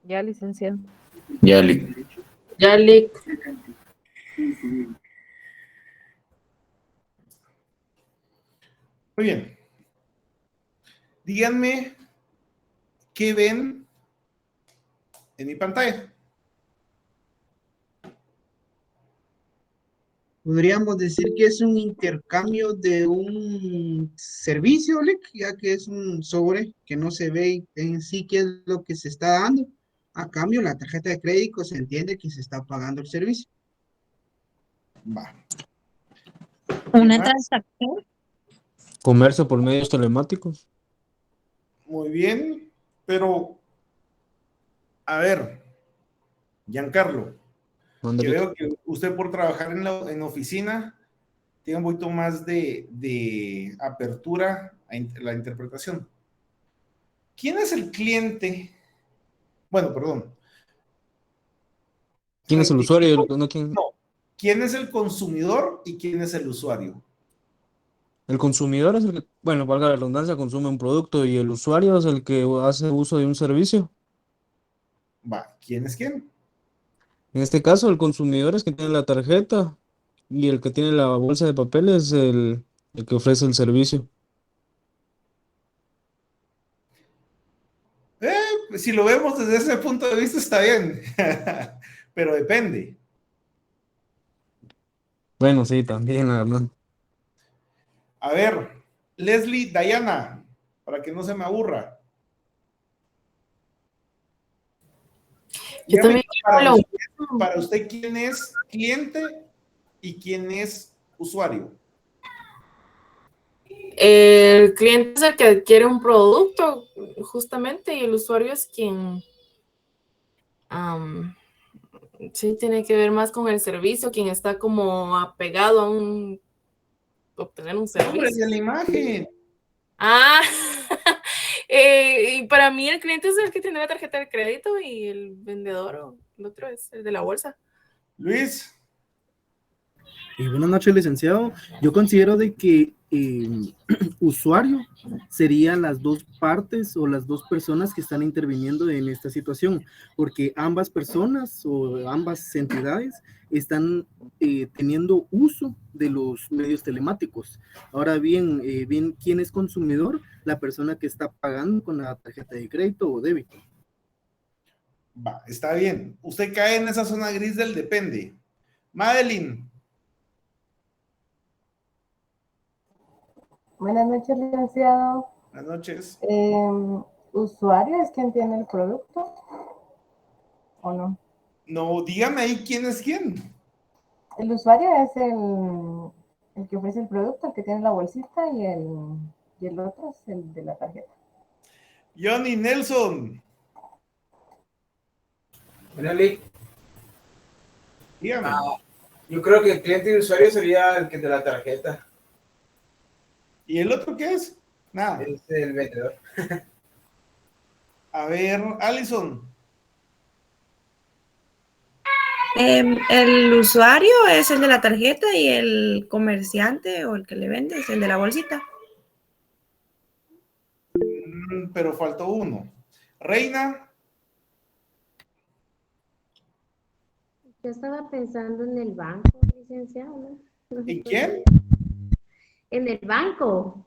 Ya, licenciado. Ya, Lick. Ya, Lick. Muy bien. Díganme qué ven en mi pantalla. Podríamos decir que es un intercambio de un servicio, Lick, ya que es un sobre que no se ve en sí qué es lo que se está dando. A cambio, la tarjeta de crédito se entiende que se está pagando el servicio. Va. Una transacción. Comercio por medios telemáticos. Muy bien, pero a ver, Giancarlo, Mande, que Lick. veo que usted por trabajar en oficina tiene un poquito más de apertura a la interpretación. ¿Quién es el cliente? Bueno, perdón. ¿Quién es el usuario? No, No, ¿quién es el consumidor y quién es el usuario? El consumidor es el que, bueno, valga la redundancia, consume un producto y el usuario es el que hace uso de un servicio. Va, ¿quién es quién? En este caso, el consumidor es quien tiene la tarjeta y el que tiene la bolsa de papel es el que ofrece el servicio. Pues si lo vemos desde ese punto de vista está bien, pero depende. Bueno, sí, también, la verdad. A ver, Leslie, Diana, para que no se me aburra. Yo también para usted, ¿quién es cliente y quién es usuario? El cliente es el que adquiere un producto, justamente, y el usuario es quien sí tiene que ver más con el servicio, quien está como apegado a obtener un Hombre, servicio. de la imagen. Ah, y para mí el cliente es el que tiene la tarjeta de crédito y el vendedor o el otro es el de la bolsa. Luis. Buenas noches, licenciado. Yo considero de que usuario serían las dos partes o las dos personas que están interviniendo en esta situación, porque ambas personas o ambas entidades están teniendo uso de los medios telemáticos. Ahora bien, ¿quién es consumidor? La persona que está pagando con la tarjeta de crédito o débito. Va, está bien. Usted cae en esa zona gris del depende. Madeline. Buenas noches, licenciado. Buenas noches. ¿Usuario es quien tiene el producto o no? No, dígame ahí quién es quién. El usuario es el que ofrece el producto, el que tiene la bolsita, y el otro es el de la tarjeta. Johnny Nelson. Bueno, Lee, Dígame. yo creo que el cliente y usuario sería el que de la tarjeta. ¿Y el otro qué es? Nada. Es el vendedor. A ver, Alison. El usuario es el de la tarjeta y el comerciante o el que le vende es el de la bolsita. Pero faltó uno. Reina. Yo estaba pensando en el banco, licenciado. ¿En quién? En el banco.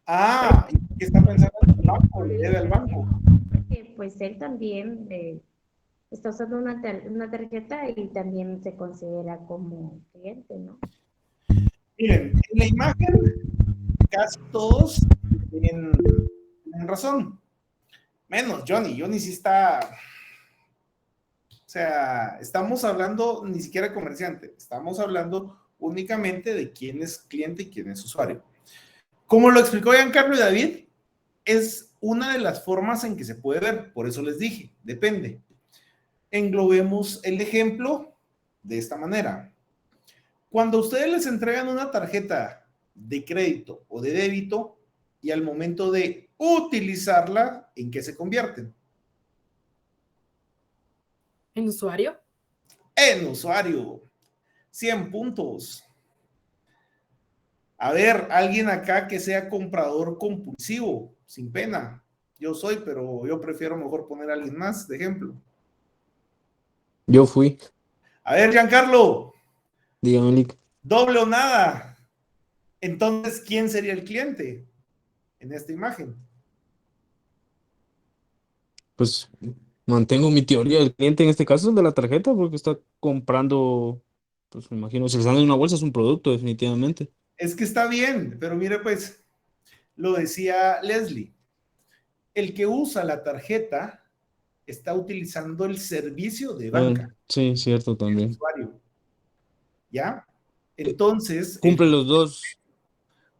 Ah, ¿qué está pensando en el banco? ¿Le debe al banco? Porque pues él también está usando una tarjeta y también se considera como cliente, ¿no? Miren, en la imagen casi todos tienen razón. Menos Johnny. Johnny sí está... O sea, estamos hablando ni siquiera de comerciante. Estamos hablando únicamente de quién es cliente y quién es usuario. Como lo explicó Giancarlo y David, es una de las formas en que se puede ver. Por eso les dije, depende. Englobemos el ejemplo de esta manera. Cuando ustedes les entregan una tarjeta de crédito o de débito y al momento de utilizarla, ¿en qué se convierten? ¿En usuario? En usuario. 100 puntos. A ver, alguien acá que sea comprador compulsivo, sin pena. Yo soy, pero yo prefiero mejor poner a alguien más de ejemplo. Yo fui. A ver, Giancarlo. Dígame, Lick. Doble o nada. Entonces, ¿quién sería el cliente en esta imagen? Pues mantengo mi teoría. El cliente en este caso es el de la tarjeta porque está comprando, pues me imagino, si le están dando una bolsa es un producto, definitivamente. Es que está bien, pero mire pues, lo decía Leslie. El que usa la tarjeta está utilizando el servicio de banca. Sí, cierto también. Usuario. ¿Ya? Entonces... Cumple los dos.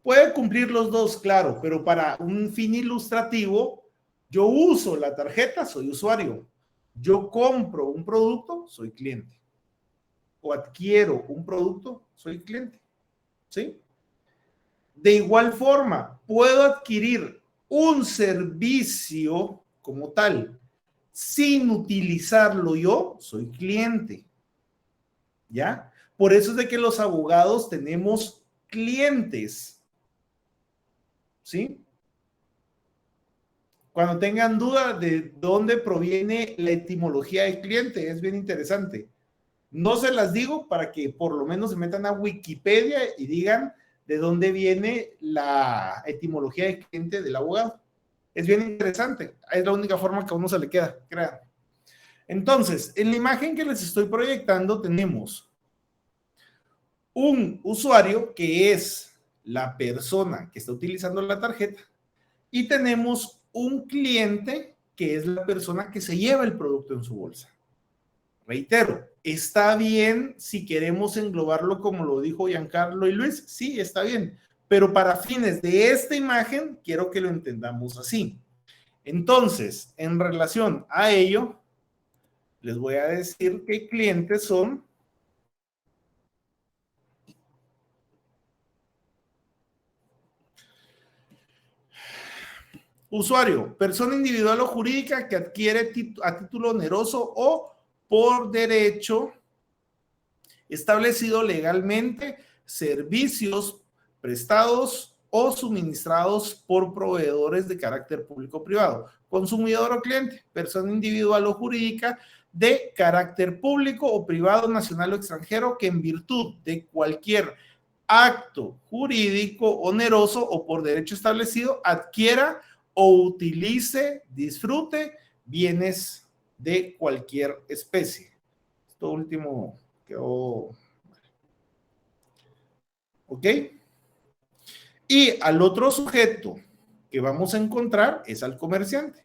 Puede cumplir los dos, claro, pero para un fin ilustrativo, yo uso la tarjeta, soy usuario. Yo compro un producto, soy cliente. O adquiero un producto, soy cliente. ¿Sí? De igual forma, puedo adquirir un servicio como tal sin utilizarlo yo, soy cliente. ¿Ya? Por eso es de que los abogados tenemos clientes. ¿Sí? Cuando tengan duda de dónde proviene la etimología del cliente, es bien interesante. No se las digo para que por lo menos se metan a Wikipedia y digan de dónde viene la etimología del cliente del abogado. Es bien interesante. Es la única forma que a uno se le queda, crean. Entonces, en la imagen que les estoy proyectando tenemos un usuario que es la persona que está utilizando la tarjeta y tenemos un cliente que es la persona que se lleva el producto en su bolsa. Reitero, ¿está bien si queremos englobarlo como lo dijo Giancarlo y Luis? Sí, está bien, pero para fines de esta imagen quiero que lo entendamos así. Entonces, en relación a ello, les voy a decir qué clientes son. Usuario, persona individual o jurídica que adquiere a título oneroso o por derecho establecido legalmente servicios prestados o suministrados por proveedores de carácter público o privado. Consumidor o cliente, persona individual o jurídica de carácter público o privado, nacional o extranjero, que en virtud de cualquier acto jurídico oneroso o por derecho establecido adquiera o utilice, disfrute bienes de cualquier especie. Esto último quedó. ¿Ok? Y al otro sujeto que vamos a encontrar es al comerciante.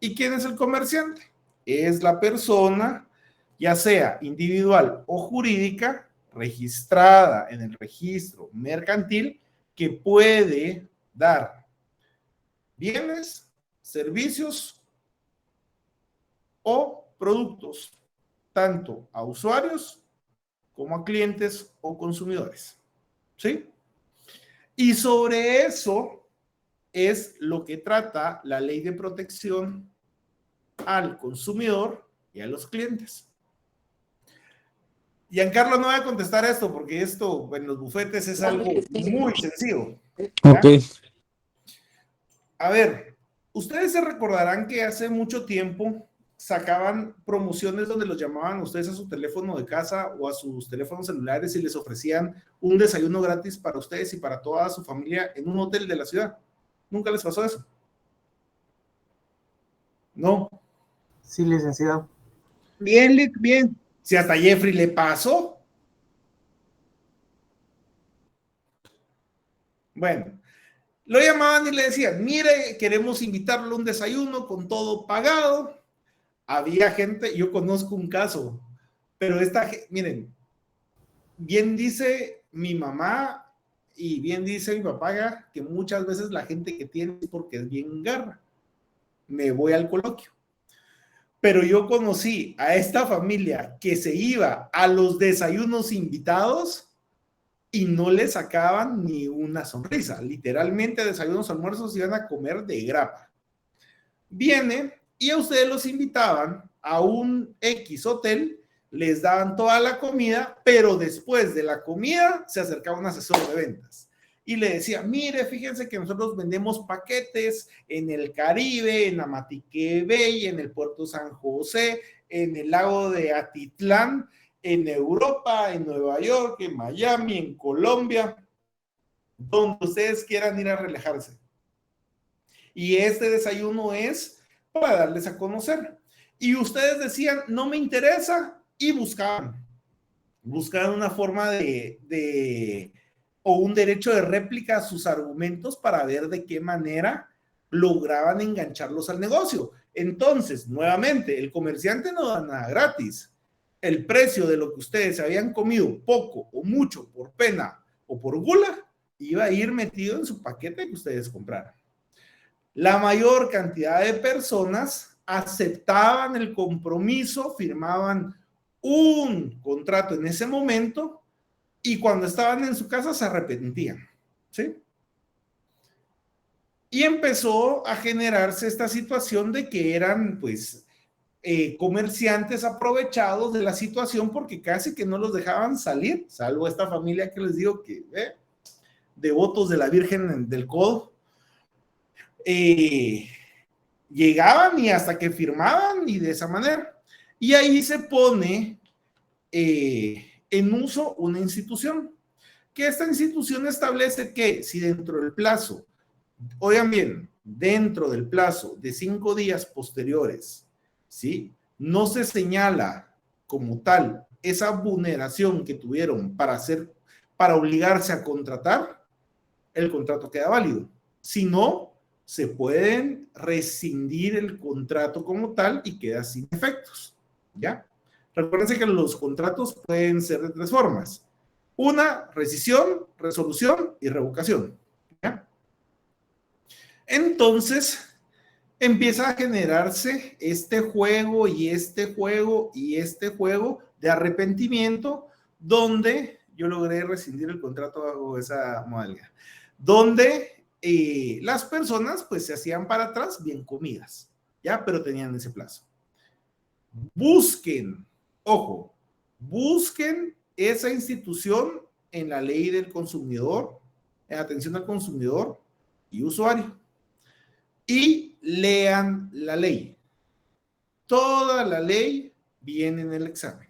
¿Y quién es el comerciante? Es la persona, ya sea individual o jurídica, registrada en el registro mercantil, que puede dar bienes, servicios o productos, tanto a usuarios como a clientes o consumidores. ¿Sí? Y sobre eso es lo que trata la Ley de Protección al Consumidor y a los clientes. Giancarlo no va a contestar esto porque esto en los bufetes es algo muy sencillo. ¿Ya? Ok. A ver, ustedes se recordarán que hace mucho tiempo sacaban promociones donde los llamaban ustedes a su teléfono de casa o a sus teléfonos celulares y les ofrecían un desayuno gratis para ustedes y para toda su familia en un hotel de la ciudad. ¿Nunca les pasó eso? No. Sí, licenciado. Bien, Lick, bien. Si hasta Jeffrey le pasó. Bueno, lo llamaban y le decían, mire, queremos invitarlo a un desayuno con todo pagado. Había gente, yo conozco un caso, pero miren, bien dice mi mamá y bien dice mi papá que muchas veces la gente que tiene es porque es bien garra. Me voy al coloquio. Pero yo conocí a esta familia que se iba a los desayunos invitados y no le sacaban ni una sonrisa. Literalmente desayunos, almuerzos iban a comer de grapa. Viene y a ustedes los invitaban a un X hotel, les daban toda la comida, pero después de la comida se acercaba un asesor de ventas y le decía, mire, fíjense que nosotros vendemos paquetes en el Caribe, en Amatique Bay, en el Puerto San José, en el lago de Atitlán, en Europa, en Nueva York, en Miami, en Colombia, donde ustedes quieran ir a relajarse. Y este desayuno es para darles a conocer. Y ustedes decían, no me interesa, y buscaban una forma o un derecho de réplica a sus argumentos para ver de qué manera lograban engancharlos al negocio. Entonces, nuevamente, el comerciante no da nada gratis. El precio de lo que ustedes habían comido, poco o mucho, por pena o por gula, iba a ir metido en su paquete que ustedes compraran. La mayor cantidad de personas aceptaban el compromiso, firmaban un contrato en ese momento y cuando estaban en su casa se arrepentían, ¿sí? Y empezó a generarse esta situación de que eran, pues, comerciantes aprovechados de la situación porque casi que no los dejaban salir, salvo esta familia que les digo que, devotos de la Virgen del Codo. Llegaban y hasta que firmaban y de esa manera. Y ahí se pone en uso una institución, que esta institución establece que si dentro del plazo, oigan bien, dentro del plazo de 5 días posteriores, ¿sí?, no se señala como tal esa vulneración que tuvieron para obligarse a contratar, el contrato queda válido. Si no, se pueden rescindir el contrato como tal y queda sin efectos, ¿ya? Recuérdense que los contratos pueden ser de 3 formas. Una, rescisión, resolución y revocación, ¿ya? Entonces, empieza a generarse este juego y este juego y este juego de arrepentimiento donde yo logré rescindir el contrato bajo esa modalidad, donde las personas pues se hacían para atrás bien comidas, ¿ya? Pero tenían ese plazo. Busquen, ojo, busquen esa institución en la ley del consumidor, en atención al consumidor y usuario, y lean la ley. Toda la ley viene en el examen,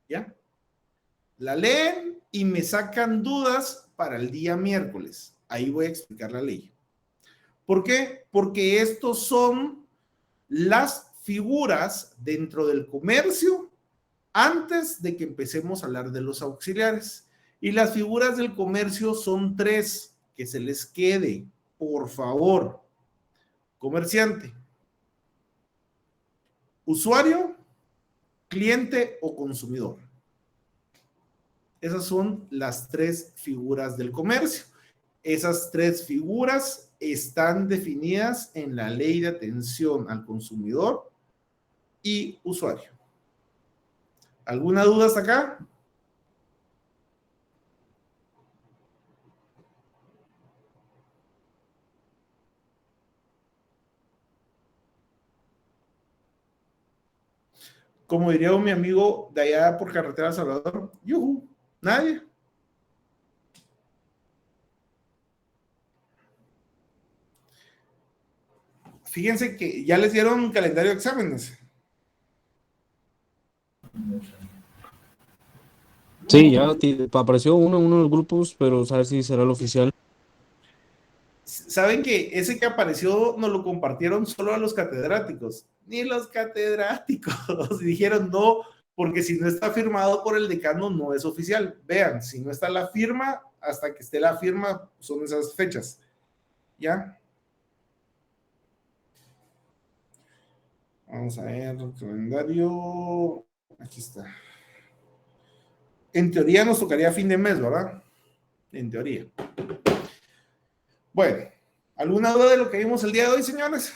¿ya? La leen y me sacan dudas para el día miércoles. Ahí voy a explicar la ley. ¿Por qué? Porque estos son las figuras dentro del comercio antes de que empecemos a hablar de los auxiliares. Y las figuras del comercio son 3, que se les quede, por favor. Comerciante, usuario, cliente o consumidor. Esas son las tres figuras del comercio. Esas tres figuras están definidas en la Ley de Atención al Consumidor y Usuario. ¿Alguna duda hasta acá? Como diría mi amigo de allá por Carretera Salvador, ¡yujú! ¿Nadie? Fíjense que ya les dieron un calendario de exámenes. Sí, ya apareció uno en uno de los grupos, pero a ver si será el oficial. Saben que ese que apareció nos lo compartieron solo a los catedráticos. Ni los catedráticos dijeron no, porque si no está firmado por el decano no es oficial. Vean, si no está la firma, hasta que esté la firma son esas fechas. ¿Ya? Vamos a ver el calendario. Aquí está. En teoría nos tocaría fin de mes, ¿verdad? En teoría. Bueno, ¿alguna duda de lo que vimos el día de hoy, señores?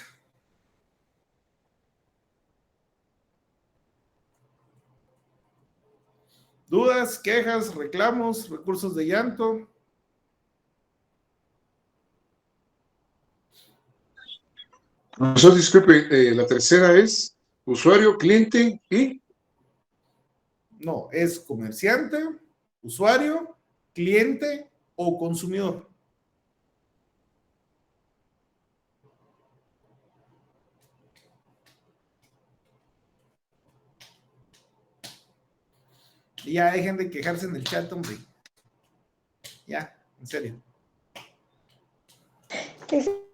¿Dudas, quejas, reclamos, recursos de llanto? Profesor, disculpe, la tercera es usuario, cliente y... No, es comerciante, usuario, cliente o consumidor. Y ya dejen de quejarse en el chat, hombre. Ya, en serio.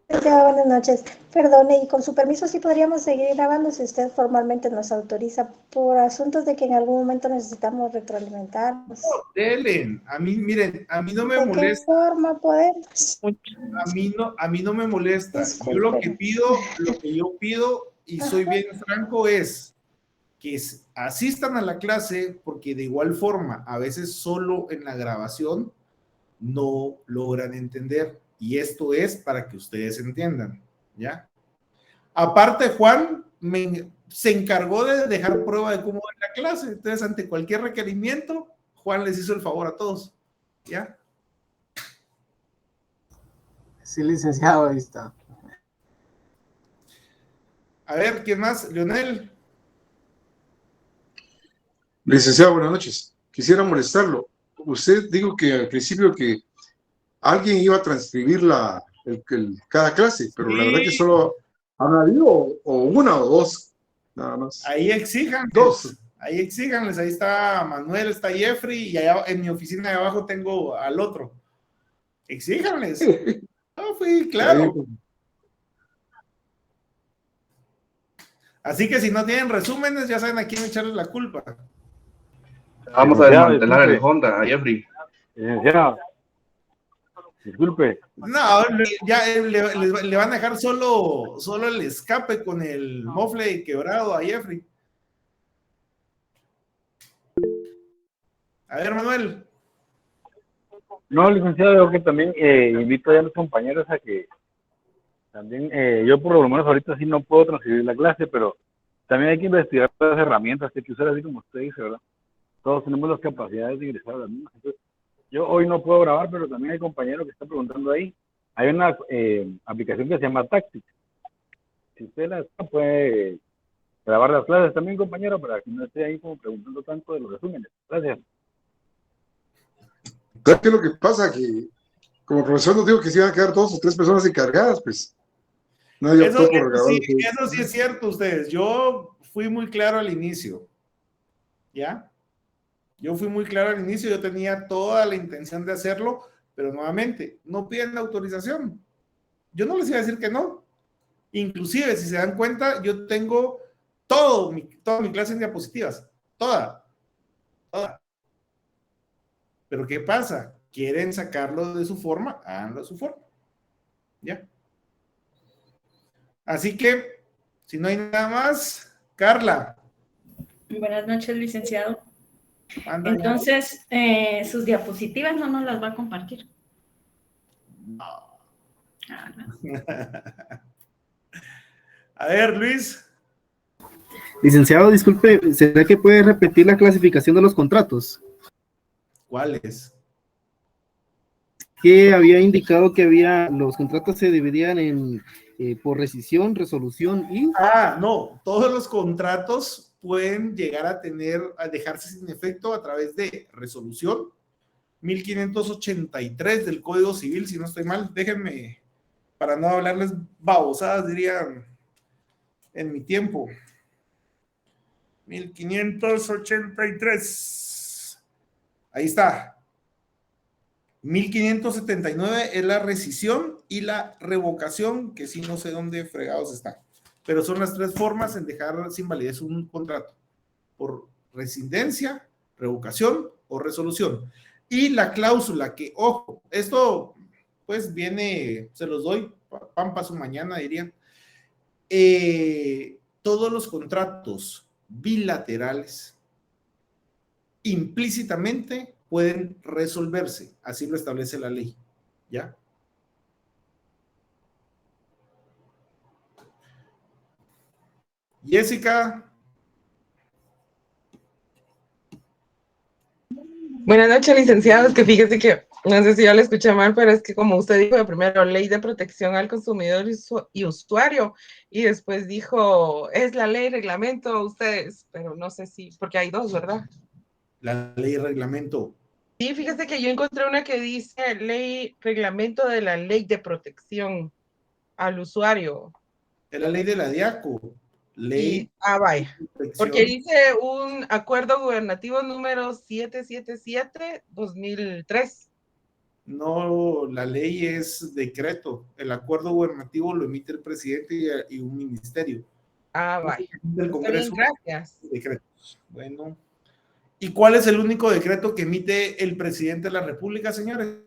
Buenas noches. Perdone, y con su permiso, sí podríamos seguir grabando si usted formalmente nos autoriza por asuntos de que en algún momento necesitamos retroalimentarnos. Delen, a mí, miren, a mí no me ¿De molesta. qué forma podemos? A mí no me molesta. Yo lo que yo pido, y soy bien franco, es que asistan a la clase, porque de igual forma, a veces solo en la grabación no logran entender. Y esto es para que ustedes entiendan, ¿ya? Aparte, Juan se encargó de dejar prueba de cómo es la clase. Entonces, ante cualquier requerimiento, Juan les hizo el favor a todos, ¿ya? Sí, licenciado, ahí está. A ver, ¿quién más? Leonel. Licenciado, buenas noches. Quisiera molestarlo. Usted dijo que al principio que alguien iba a transcribir cada clase, pero la verdad que solo han habido o una o dos, nada más. Ahí exíjanles. Dos. Ahí exíjanles. Ahí está Manuel, está Jeffrey, y allá en mi oficina de abajo tengo al otro. Exíjanles. No, fui claro. Así que si no tienen resúmenes, ya saben a quién echarles la culpa. Vamos a desmantelar el Honda, Jeffrey. Disculpe. No, ya le van a dejar solo el escape con el mofle quebrado a Jeffrey. A ver, Manuel. No, licenciado, yo que también invito a los compañeros a que también, yo por lo menos ahorita sí no puedo transcribir la clase, pero también hay que investigar las herramientas que hay que usar, así como usted dice, ¿verdad? Todos tenemos las capacidades de ingresar a las mismas. Entonces, yo hoy no puedo grabar, pero también hay compañeros que están preguntando ahí. Hay una aplicación que se llama Tactic. Si usted la puede grabar las clases también, compañero, para que no esté ahí como preguntando tanto de los resúmenes. Gracias. ¿Sabes qué es lo que pasa? Que como profesor nos dijo que se iban a quedar 2 o 3 personas encargadas, pues. Nadie optó por grabar. Eso sí es cierto, ustedes. Yo fui muy claro al inicio. ¿Ya? Yo fui muy claro al inicio, yo tenía toda la intención de hacerlo, pero nuevamente, no piden la autorización. Yo no les iba a decir que no. Inclusive, si se dan cuenta, yo tengo toda mi clase en diapositivas. Toda. Pero ¿qué pasa? quieren sacarlo de su forma, háganlo de su forma. ¿Ya? Así que, si no hay nada más, Carla. Buenas noches, licenciado. Anda, Entonces, sus diapositivas no nos las va a compartir. no. Ah, no. A ver, Luis. Licenciado, disculpe, ¿será que puede repetir la clasificación de los contratos? ¿Cuáles? Que había indicado que los contratos se dividían en por rescisión, resolución y... No, todos los contratos pueden llegar a dejarse sin efecto a través de resolución 1583 del Código Civil, si no estoy mal. Déjenme, para no hablarles babosadas, diría en mi tiempo. 1583. Ahí está. 1579 es la rescisión y la revocación, que sí no sé dónde fregados está. Pero son las tres formas en dejar sin validez un contrato: por rescindencia, revocación o resolución. Y la cláusula que, ojo, esto pues viene, se los doy, pan para su mañana, dirían. Todos los contratos bilaterales implícitamente pueden resolverse, así lo establece la ley, ¿ya? Jessica. Buenas noches, licenciados, que fíjese que, no sé si yo le escuché mal, pero es que como usted dijo de primero, Ley de Protección al Consumidor y Usuario, y después dijo, es la ley, reglamento, ustedes, pero no sé si, porque hay dos, ¿verdad? La ley y reglamento. Sí, fíjese que yo encontré una que dice ley, reglamento de la Ley de Protección al Usuario. Es la ley de la DIACO. Ley. Vaya. Porque dice un acuerdo gubernativo número 777-2003. No, la ley es decreto. El acuerdo gubernativo lo emite el presidente y un ministerio. Vaya. Del Congreso. Gracias. Decretos. Bueno. ¿Y cuál es el único decreto que emite el presidente de la República, señores?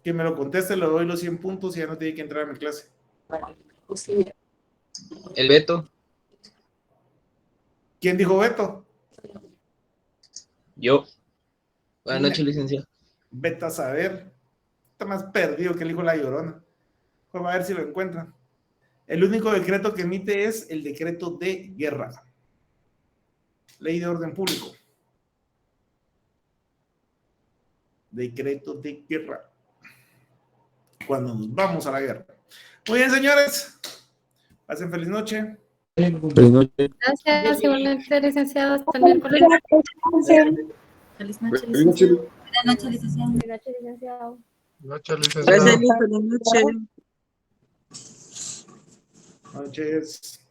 Que me lo conteste, le doy los 100 puntos y ya no tiene que entrar a mi clase. El veto. ¿Quién dijo veto? Yo. Buenas noches, licenciado. Vete a saber. Está más perdido que el hijo de la Llorona. Pues a ver si lo encuentran. El único decreto que emite es el decreto de guerra. Ley de orden público. Decreto de guerra. Cuando nos vamos a la guerra. Muy bien, señores. Pasen feliz noche. Feliz noche. Gracias, igualmente, licenciado. Hasta el miércoles. Feliz noche, licenciado. Buenas noches, licenciado. Buenas noches, licenciado. Noche, licenciado. Feliz noche. Noches.